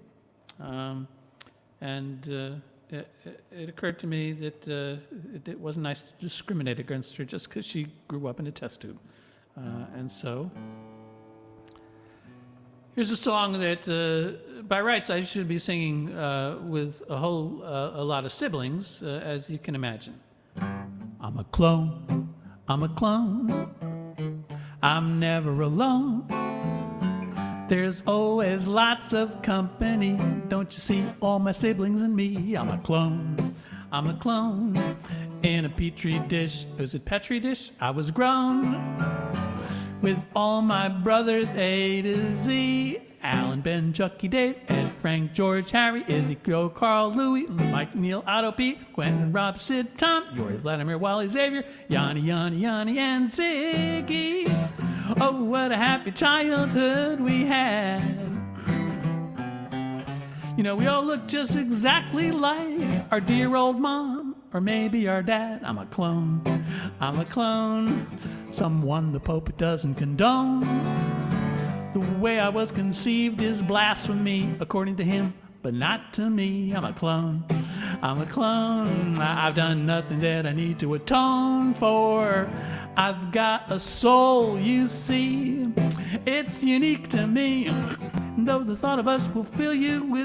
It occurred to me that it wasn't nice to discriminate against her just because she grew up in a test tube. And so here's a song that by rights I should be singing with a lot of siblings, as you can imagine. I'm a clone, I'm a clone, I'm never alone. There's always lots of company. Don't you see all my siblings and me? I'm a clone, I'm a clone. In a petri dish, was it petri dish? I was grown with all my brothers A to Z. Alan, Ben, Chucky, Dave, Ed, Frank, George, Harry, Izzy, Joe, Carl, Louie, Mike, Neil, Otto, Pete, Quentin, Rob, Sid, Tom, Yuri, Vladimir, Wally, Xavier, Yanni, and Ziggy. Oh, what a happy childhood we had. You know, we all look just exactly like our dear old mom, or maybe our dad. I'm a clone, I'm a clone. Someone the Pope doesn't condone. The way I was conceived is blasphemy, according to him, but not to me. I'm a clone, I'm a clone. I've done nothing that I need to atone for. I've got a soul, you see, it's unique to me. Though the thought of us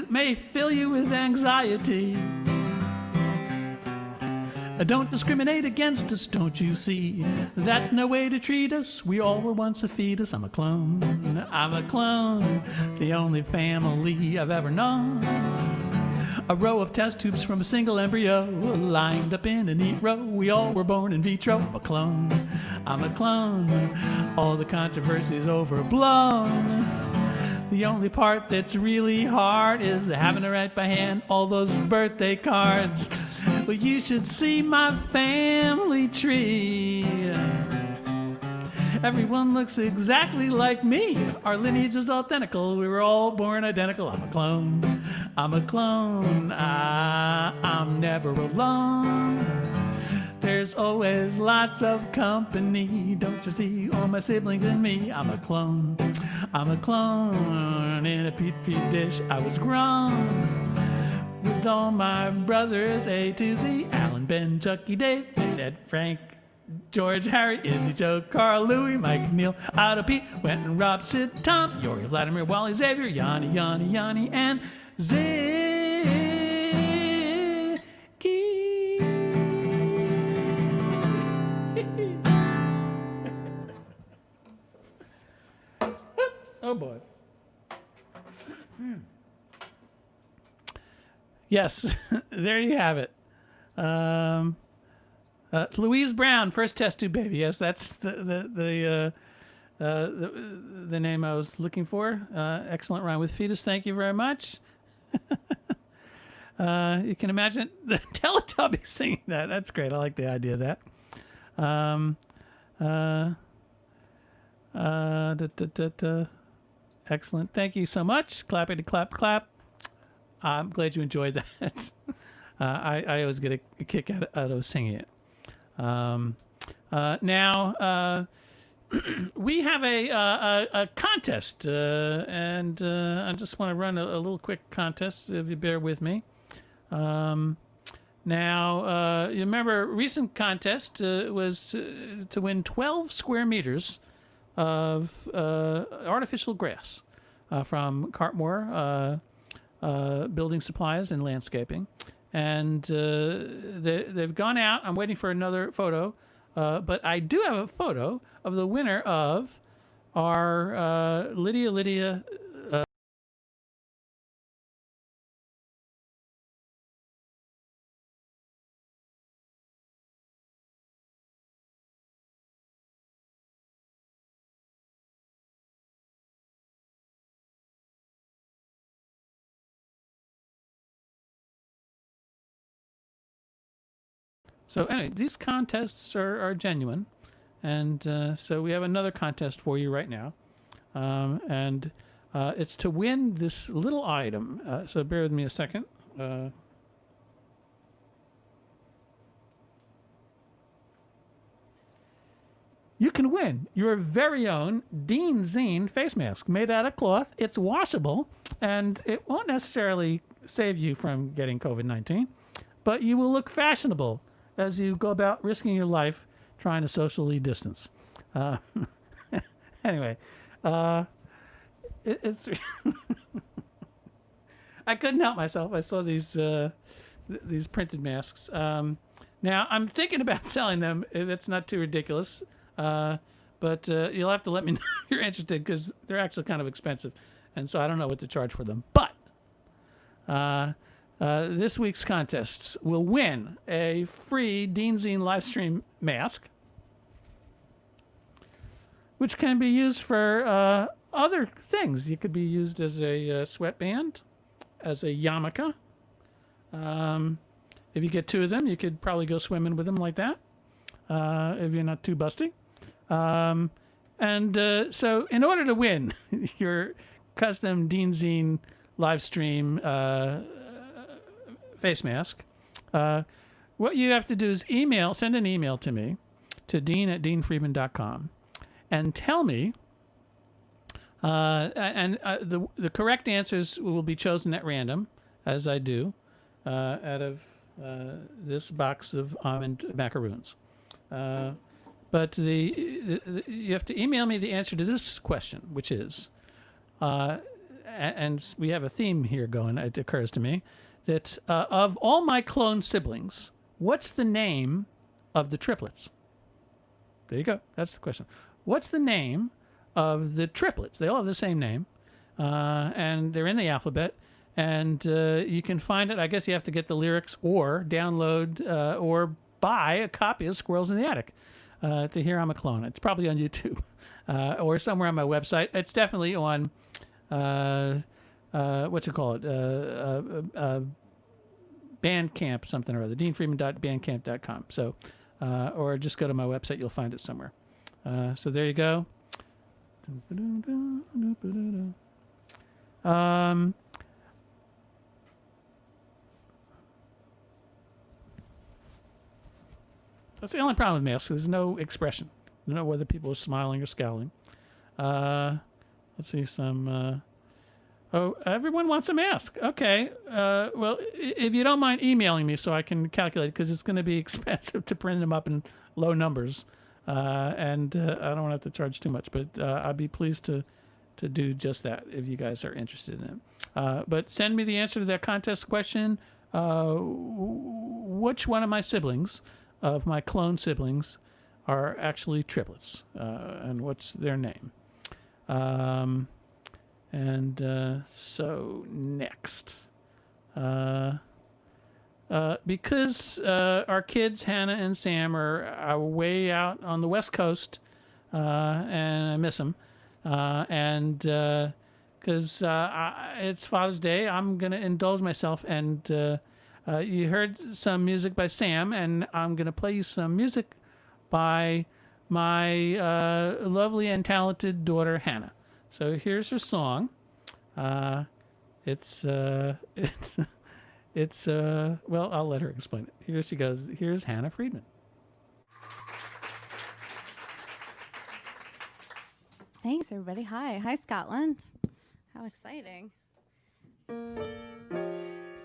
may fill you with anxiety. Don't discriminate against us, don't you see? That's no way to treat us. We all were once a fetus. I'm a clone, I'm a clone. The only family I've ever known. A row of test tubes from a single embryo, lined up in a neat row. We all were born in vitro. I'm a clone, I'm a clone. All the controversy's overblown. The only part that's really hard is having to write by hand all those birthday cards. Well, you should see my family tree. Everyone looks exactly like me. Our lineage is identical. We were all born identical. I'm a clone, I'm a clone. I'm never alone. There's always lots of company. Don't you see all my siblings and me? I'm a clone, I'm a clone. In a petri dish I was grown with all my brothers A to Z. Alan, Ben, Chucky, Dave, Ed, Frank, George, Harry, Izzy, Joe, Carl, Louie, Mike, Neil, Otto, Pete, Quentin, Rob, Sid, Tom, Yuri, Vladimir, Wally, Xavier, Yanni, and Ziggy. Oh boy. Yes, there you have it. Louise Brown, first test tube baby. Yes, that's the name I was looking for. Excellent rhyme with fetus. Thank you very much. You can imagine the Teletubbies singing that. That's great. I like the idea of that. Excellent. Thank you so much. Clappity clap clap. I'm glad you enjoyed that. I always get a kick out of singing it. Now, we have a contest, and I just want to run a little quick contest, if you bear with me. Now, you remember recent contest was to win 12 square meters of artificial grass from Cartmore Building Supplies and Landscaping. And they've gone out. I'm waiting for another photo. But I do have a photo of the winner of our Lydia. So anyway, these contests are genuine. And so we have another contest for you right now. And it's to win this little item. So bear with me a second. You can win your very own DeanZine face mask made out of cloth. It's washable, and it won't necessarily save you from getting COVID-19, but you will look fashionable as you go about risking your life trying to socially distance. Anyway, it's I couldn't help myself. I saw these printed masks. Now I'm thinking about selling them if it's not too ridiculous. But you'll have to let me know if you're interested because they're actually kind of expensive, and so I don't know what to charge for them. But this week's contests will win a free DeanZine LiveStream mask, which can be used for other things. You could be used as a sweatband, as a yarmulke. If you get 2 of them, you could probably go swimming with them like that, if you're not too busty. So in order to win your custom DeanZine LiveStream face mask, what you have to do is send an email to me, to dean@deanfriedman.com, and tell me, the correct answers will be chosen at random, as I do, out of this box of almond macaroons. But you have to email me the answer to this question, which is, and we have a theme here going, it occurs to me, that of all my clone siblings, what's the name of the triplets? There you go. That's the question. What's the name of the triplets? They all have the same name, and they're in the alphabet. And you can find it. I guess you have to get the lyrics or download or buy a copy of Squirrels in the Attic to hear I'm a Clone. It's probably on YouTube or somewhere on my website. It's definitely on, what you call it, Bandcamp, something or other, deanfriedman.bandcamp.com. So, or just go to my website. You'll find it somewhere. So there you go. That's the only problem with masks. There's no expression. You don't know whether people are smiling or scowling. Let's see some. Everyone wants a mask. Okay. Well, if you don't mind emailing me so I can calculate, because it's going to be expensive to print them up in low numbers, and I don't want to have to charge too much. But I'd be pleased to do just that if you guys are interested in it. But send me the answer to that contest question. Which one of my siblings, of my clone siblings, are actually triplets, and what's their name? So next, because our kids Hannah and Sam are way out on the West Coast, and I miss them, and because it's Father's Day, I'm gonna indulge myself and. You heard some music by Sam, and I'm going to play you some music by my lovely and talented daughter, Hannah. So here's her song. Well, I'll let her explain it. Here she goes. Here's Hannah Friedman. Thanks, everybody. Hi, Scotland. How exciting.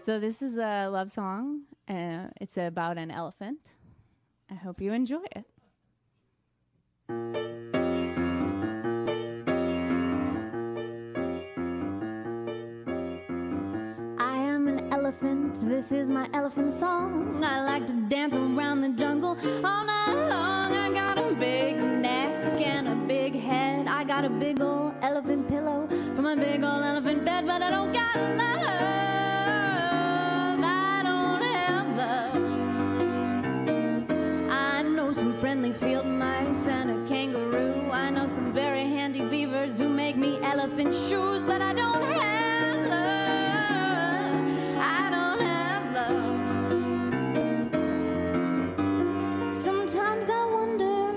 So this is a love song. It's about an elephant. I hope you enjoy it. I am an elephant. This is my elephant song. I like to dance around the jungle all night long. I got a big neck and a big head. I got a big old elephant pillow for my big old elephant bed, but I don't got love. Some friendly field mice and a kangaroo. I know some very handy beavers who make me elephant shoes, but I don't have love. I don't have love. Sometimes I wonder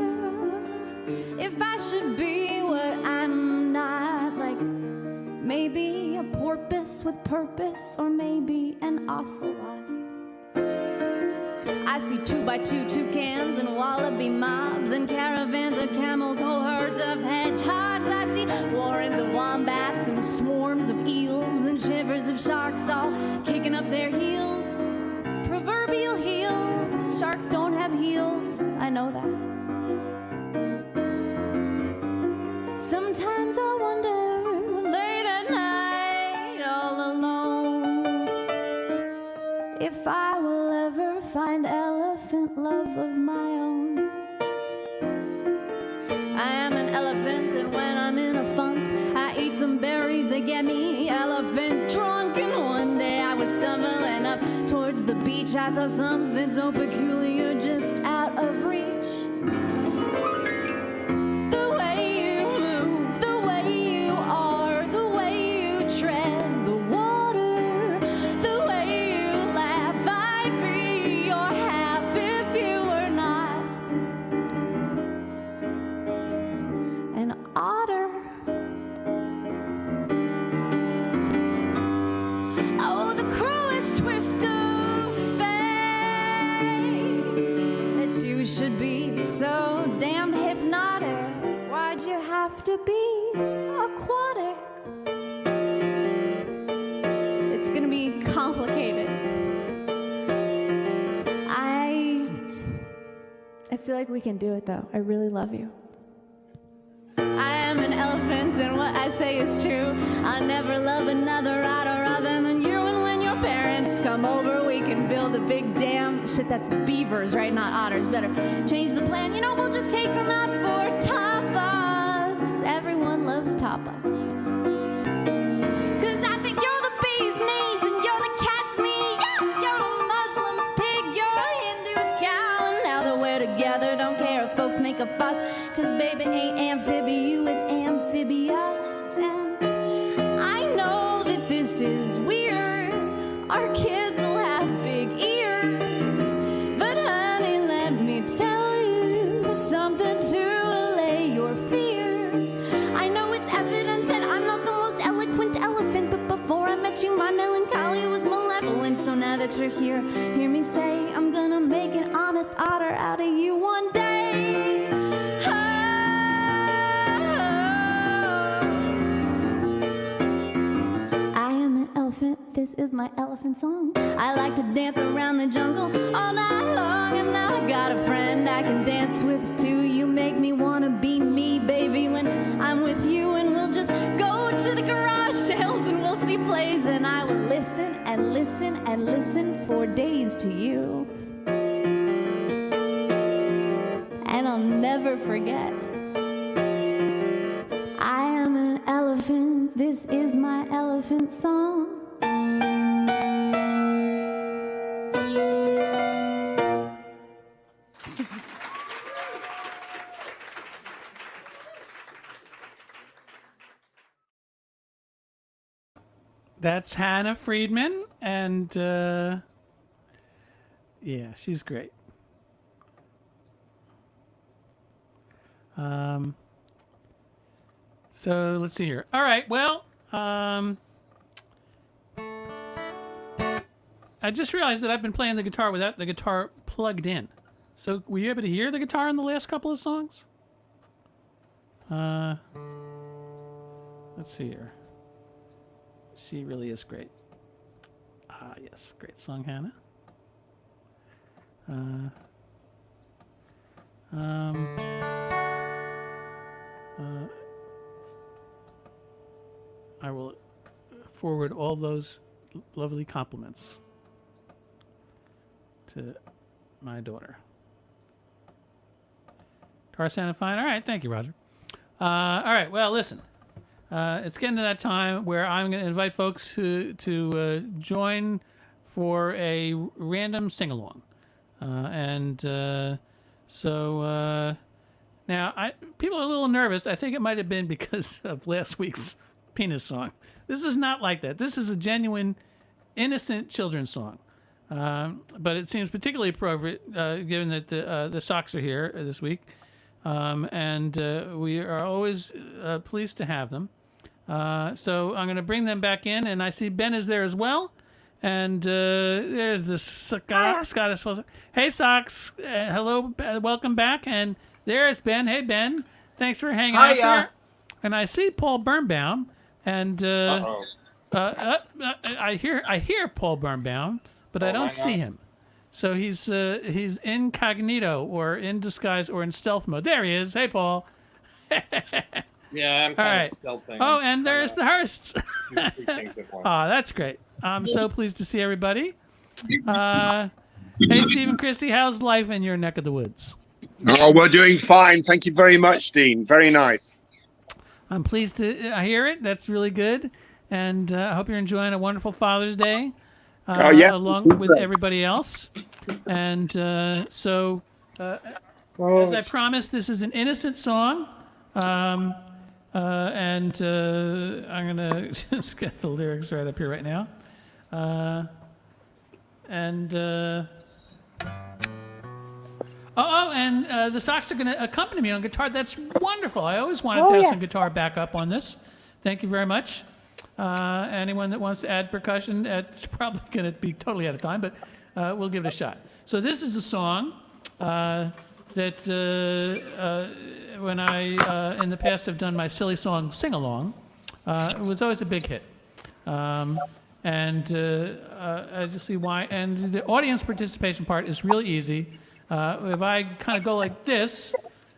if I should be what I'm not, like maybe a porpoise with purpose, or maybe an ocelot. I see 2x2 toucans and wallaby mobs and caravans of camels, whole herds of hedgehogs. I see warrens of wombats and swarms of eels and shivers of sharks all kicking up their heels. Proverbial heels. Sharks don't have heels. I know that. Sometimes I wonder late at night, all alone, if I will ever find elephant love of my own. I am an elephant, and when I'm in a funk, I eat some berries that get me elephant drunk. And one day I was stumbling up towards the beach. I saw something so peculiar just out of reach. The way you move, the way you are, the way you tread the water, the way you laugh. I'd be your half if you were not an otter. Oh, the cruelest twist of fate, that you should be so damn hypnotic. Why'd you have to be aquatic? It's gonna be complicated. I feel like we can do it though. I really love you. I am an elephant, and what I say is true. I'll never love another otter other than you. And when your parents come over, we can build a big dam. Shit, that's beavers, right? Not otters. Better change the plan. You know, we'll just take them out for tapas. Everyone loves tapas. 'Cause I think you're the bee's knees, and you're the cat's meat. Yeah, you're a Muslim's pig, you're a Hindu's cow. And now that we're together, don't care if folks make a fuss. 'Cause baby ain't amphibious, it's amphibious. And I know that this is weird. Our kids will have big ears. But honey, let me tell you something to allay your fears. I know it's evident that I'm not the most eloquent elephant, but before I met you, my melancholy was malevolent. So now that you're here, hear me say, I'm gonna make an honest otter out of you one day. I am an elephant, this is my elephant song. I like to dance around the jungle all night long. And now I got a friend I can dance with too. You make me wanna be me, baby, when I'm with you. And we'll just go to the garage sales and we'll see plays. And I will listen and listen and listen for days to you. And I'll never forget. I am an elephant, this is my elephant song. That's Hannah Friedman, and yeah, she's great. So let's see here. All right, well, I just realized that I've been playing the guitar without the guitar plugged in. So were you able to hear the guitar in the last couple of songs? Let's see here. She really is great. Ah, yes, great song, Hannah. I will forward all those lovely compliments to my daughter. Tarzan fine. All right, thank you, Roger. All right, well, listen. It's getting to that time where I'm going to invite folks to join for a random sing-along. So now people are a little nervous. I think it might have been because of last week's penis song. This is not like that. This is a genuine, innocent children's song. But it seems particularly appropriate given that the Sox are here this week. And we are always pleased to have them. So I'm going to bring them back in, and I see Ben is there as well. And there's the Scottish. Hey, Sox. Hello. Welcome back. And there's Ben. Hey, Ben. Thanks for hanging out there. And I see Paul Birnbaum. And I hear Paul Birnbaum, but I don't see him. So he's incognito or in disguise or in stealth mode. There he is. Hey, Paul. Yeah, I'm All kind right. of stealthing. Oh, and there's the Hearst. do three things at once. Oh, that's great. I'm so pleased to see everybody. Hey, Steve and Chrissy, how's life in your neck of the woods? Oh, we're doing fine. Thank you very much, Dean. Very nice. I'm pleased to hear it. That's really good. And I hope you're enjoying a wonderful Father's Day Yeah. along with everybody else. And so, as I promised, this is an innocent song. And I'm going to just get the lyrics right up here right now. And the Sox are going to accompany me on guitar. That's wonderful. I always wanted to have some guitar backup on this. Thank you very much. Anyone that wants to add percussion, it's probably going to be totally out of time, but we'll give it a shot. So this is a song that when I, in the past, have done my silly song sing-along, it was always a big hit. As you see why, and the audience participation part is really easy. If I kind of go like this,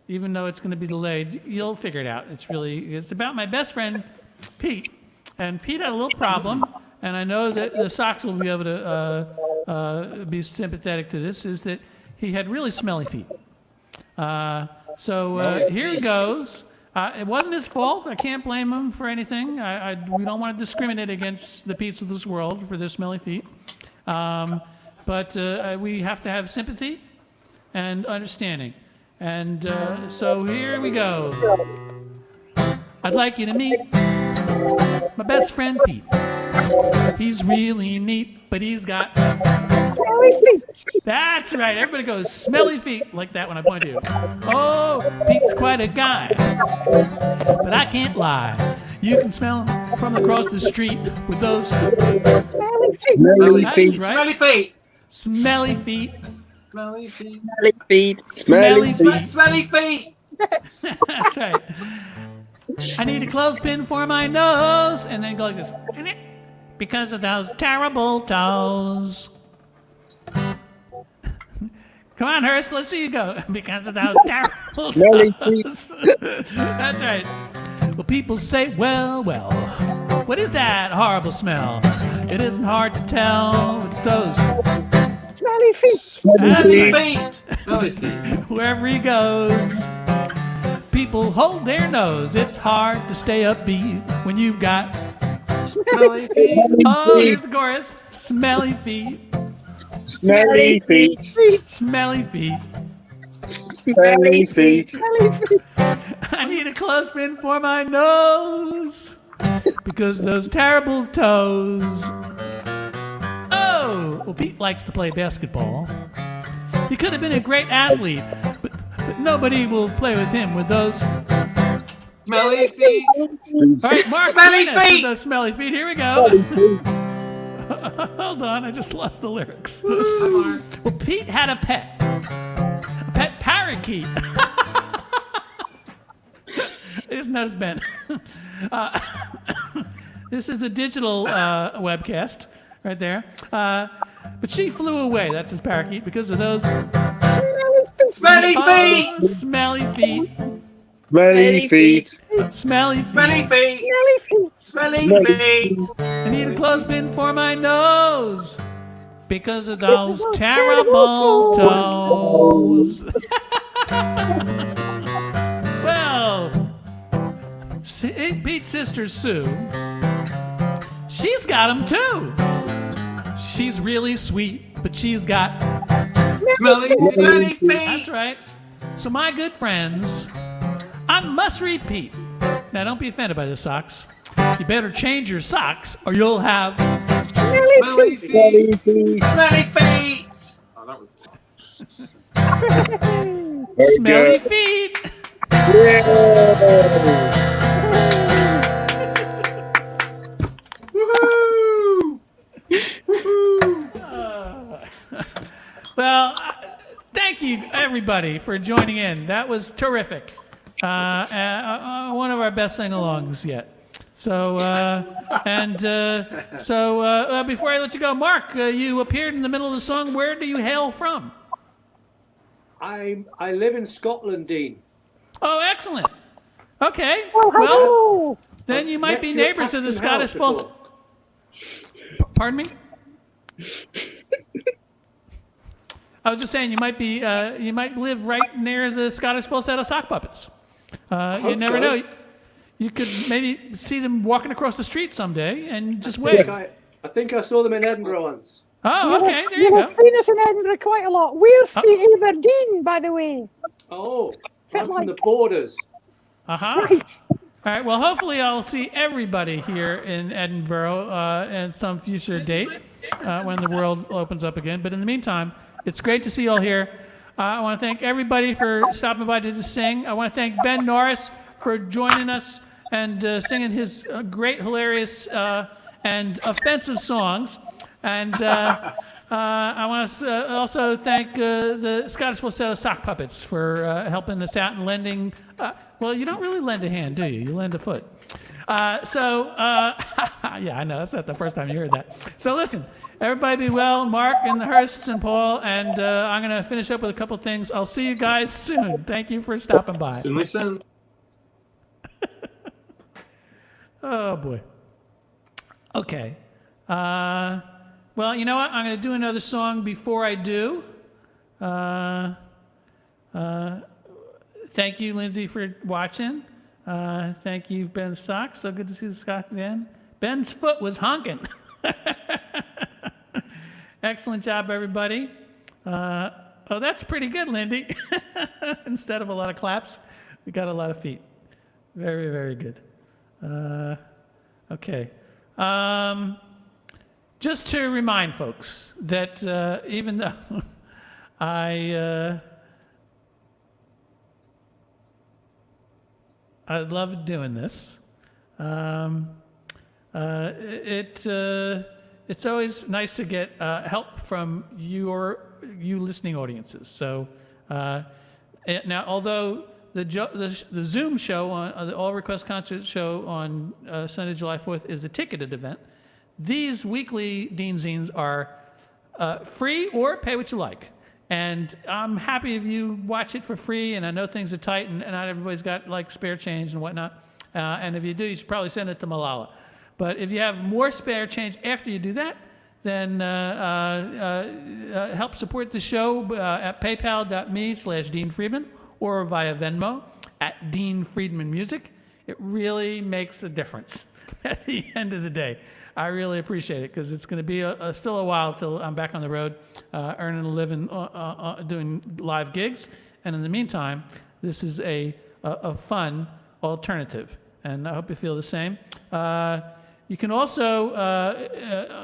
even though it's going to be delayed, you'll figure it out. It's about my best friend, Pete. And Pete had a little problem, and I know that the Sox will be able to be sympathetic to this, is that he had really smelly feet. Here he goes. It wasn't his fault. I can't blame him for anything. We don't want to discriminate against the Petes of this world for their smelly feet. But we have to have sympathy and understanding. And so here we go. I'd like you to meet my best friend Pete. He's really neat, but he's got Smelly feet. That's right. Everybody goes smelly feet like that when I point to you. Oh, Pete's quite a guy, but I can't lie. You can smell him from across the street with those Smelly feet. Smelly That's feet. right. Smelly feet. Smelly feet. Smelly feet. Smelly feet. Smelly feet. That's right. I need a clothespin for my nose, and then go like this. Because of those terrible toes. Come on, Hearst, let's see you go. Because of those terrible Smelly toes. That's right. Well, people say, well, what is that horrible smell? It isn't hard to tell. It's those. Smelly feet. Smelly feet. Smelly feet. Wherever he goes, people hold their nose. It's hard to stay upbeat when you've got Smelly feet. Oh, here's the chorus. Smelly feet. Smelly feet. Smelly feet. Smelly feet. Smelly feet. I need a clothespin for my nose because those terrible toes. Oh, well, Pete likes to play basketball. He could have been a great athlete, but nobody will play with him with those. Smelly feet. All right, Mark. Smelly join us with feet. those smelly feet. Here we go. Hold on, I just lost the lyrics. Well, Pete had a pet parakeet. I just noticed Ben. This is a digital webcast right there. But she flew away. That's his parakeet because of those Smelly feet. smelly feet. Smelly feet. Smelly feet. Smelly feet. Smelly feet. Smelly feet. I need a clothespin for my nose because of those those terrible terrible toes. Well, Pete's sister Sue, she's got them too. She's really sweet, but she's got. Smelly feet. Smelly feet. That's right. So my good friends, I must repeat. Now don't be offended by this, Socks. You better change your socks or you'll have Smelly Smelly feet. feet. feet. Smelly feet. Oh, that was Very smelly good. feet. Yeah. Woohoo! Well, thank you everybody for joining in. That was terrific. One of our best sing-alongs yet. So, before I let you go, Mark, you appeared in the middle of the song. Where do you hail from? I live in Scotland, Dean. Oh, excellent. Okay. Oh, Well, hello. then you might Met be you at neighbors of the Paxton Scottish House Falls. before. Pardon me? I was just saying you might live right near the Scottish falsetto sock puppets. You hope never so. know. You could maybe see them walking across the street someday and just I wave. think I saw them in Edinburgh once. Oh, okay. There you You'll go. have seen us in Edinburgh quite a lot. We're from Aberdeen, by the way. Oh, Fit I'm from like- the borders. Uh-huh. Right. All right. Well, hopefully I'll see everybody here in Edinburgh at some future date when the world opens up again. But in the meantime, it's great to see you all here. I want to thank everybody for stopping by to just sing. I want to thank Ben Norris for joining us and singing his great, hilarious, and offensive songs. And I want to also thank the Scottish Falsetto Sock Puppets for helping us out and lending. Well, you don't really lend a hand, do you? You lend a foot. Yeah, I know. That's not the first time you heard that. So listen, everybody be well. Mark and the Hursts and Paul. And I'm going to finish up with a couple things. I'll see you guys soon. Thank you for stopping by. Soon. Oh, boy. Okay. Well, you know what? I'm going to do another song before I do. Thank you, Lindsay, for watching. Thank you, Ben Stock. So good to see the Stock again. Ben's foot was honking. Excellent job, everybody. Oh, that's pretty good, Lindy. Instead of a lot of claps, we got a lot of feet. Very, very good. Okay. Just to remind folks that even though I love doing this, it's always nice to get help from you listening audiences. So now, although the Zoom show on the All Request Concert show on Sunday, July 4th is a ticketed event, these weekly DeanZines are free or pay what you like. And I'm happy if you watch it for free, and I know things are tight and not everybody's got like spare change and whatnot. And if you do, you should probably send it to Malala. But if you have more spare change after you do that, then help support the show at paypal.me/Dean Friedman or via Venmo at Dean Friedman Music. It really makes a difference at the end of the day. I really appreciate it because it's going to be still a while till I'm back on the road, earning a living doing live gigs. And in the meantime, this is a fun alternative, and I hope you feel the same. You can also,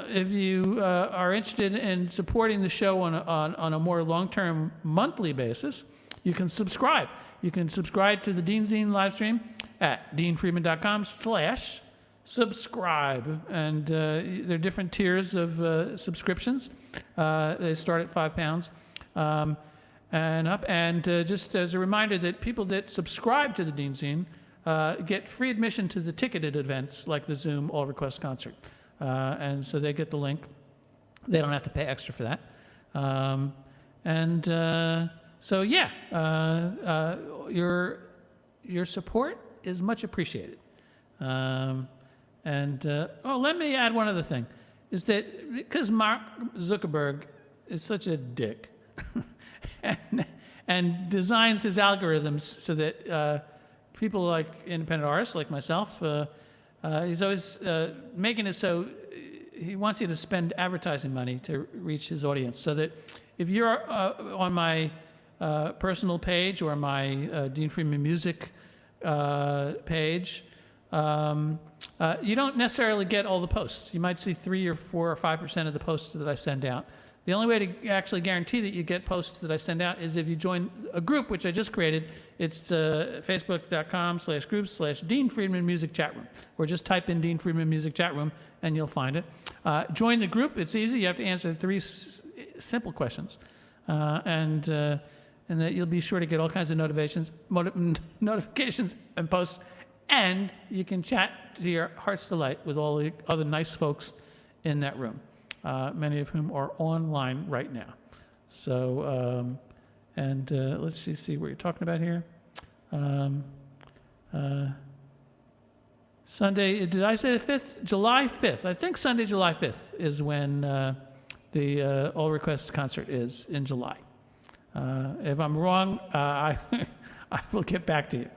if you are interested in supporting the show on a more long-term monthly basis, you can subscribe. You can subscribe to the DeanZine LiveStream at deanfriedman.com/subscribe. And there are different tiers of subscriptions. They start at £5 and up. And just as a reminder that people that subscribe to the DeanZine get free admission to the ticketed events like the Zoom All Request Concert. And so they get the link. They don't have to pay extra for that. So yeah, your support is much appreciated. Let me add one other thing, is that because Mark Zuckerberg is such a dick and designs his algorithms so that people like independent artists like myself, he's always making it so he wants you to spend advertising money to reach his audience, so that if you're on my personal page or my Dean Friedman Music page, you don't necessarily get all the posts. You might see 3 or 4 or 5% of the posts that I send out. The only way to actually guarantee that you get posts that I send out is if you join a group, which I just created. It's facebook.com/groups/Dean Friedman Music Chat Room, or just type in Dean Friedman Music Chat Room and you'll find it. Join the group. It's easy. You have to answer 3 simple questions. And that you'll be sure to get all kinds of notifications and posts. And you can chat to your heart's delight with all the other nice folks in that room, many of whom are online right now. So, let's see what you're talking about here. Sunday, did I say the 5th? July 5th. I think Sunday, July 5th is when the All Request concert is in July. If I'm wrong, I will get back to you.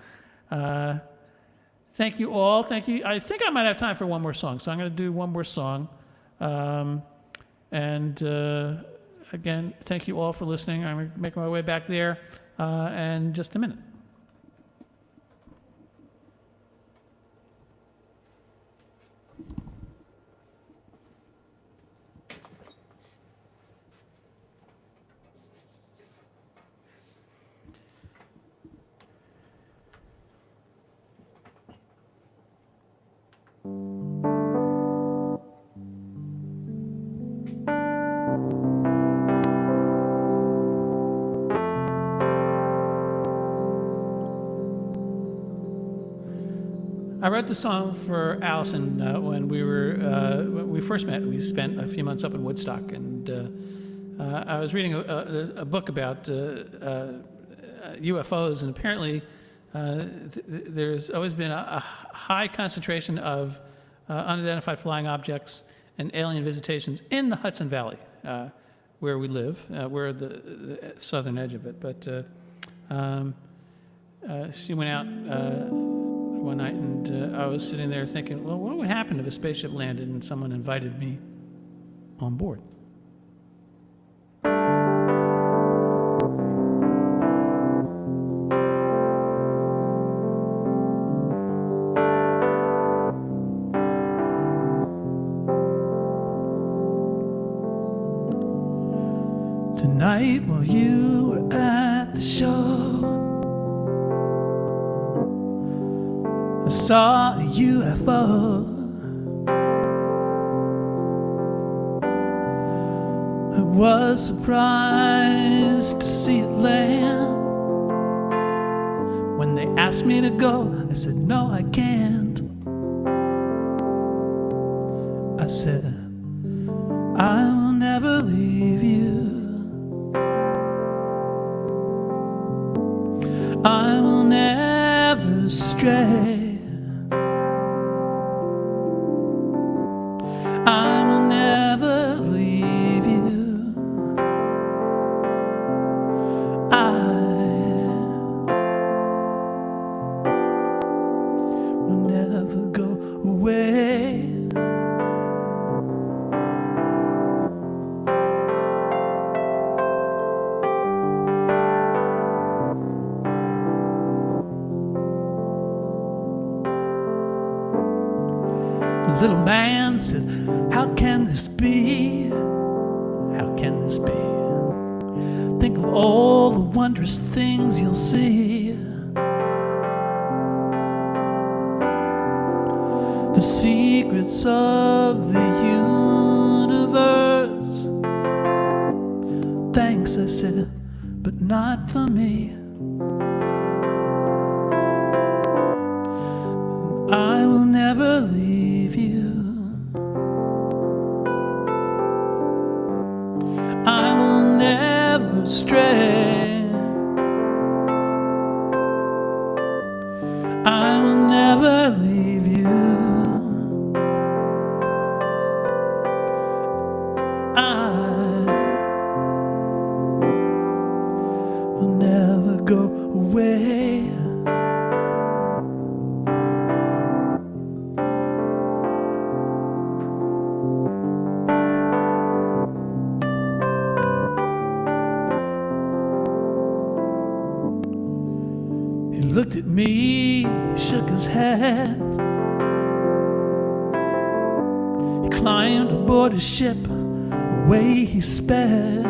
Thank you all. Thank you. I think I might have time for one more song, so I'm going to do one more song. Again, thank you all for listening. I'm going to make my way back there in just a minute. I wrote the song for Allison when we first met. We spent a few months up in Woodstock, and I was reading a book about UFOs, and apparently there's always been a high concentration of unidentified flying objects and alien visitations in the Hudson Valley, where we live. We're the southern edge of it, but she went out one night, and I was sitting there thinking, well, what would happen if a spaceship landed and someone invited me on board? Tonight while you were at the show, I saw a UFO. I was surprised to see it land. When they asked me to go, I said, no, I can't. I said, I will never leave you. I will never stray. I will never leave you. I will never go away. The little man said, how can this be? How can this be? Think of all the wondrous things you'll see. The secrets of the universe. Thanks, I said, but not for me. I will never leave you. I will never stray. I will never leave you. I will never go away. He looked at me, shook his head. He climbed aboard his ship, away he sped.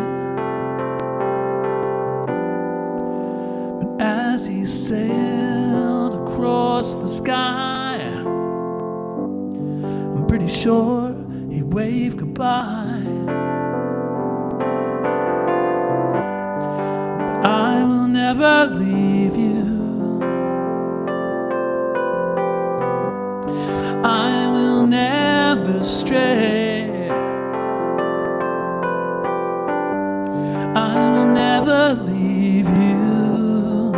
But as he sailed across the sky, I'm pretty sure he waved goodbye. But I will never leave you. I will never stray. I will never leave you.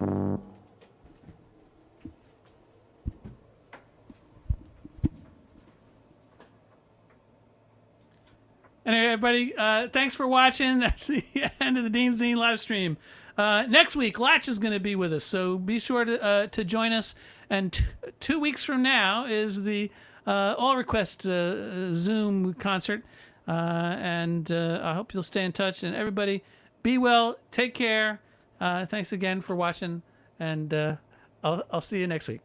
Anyway, everybody, thanks for watching. That's the end of the DeanZine LiveStream. Next week, Latch is going to be with us, so be sure to join us. And 2 weeks from now is the All Request Zoom concert. And I hope you'll stay in touch. And everybody, be well, take care. Thanks again for watching, and I'll see you next week.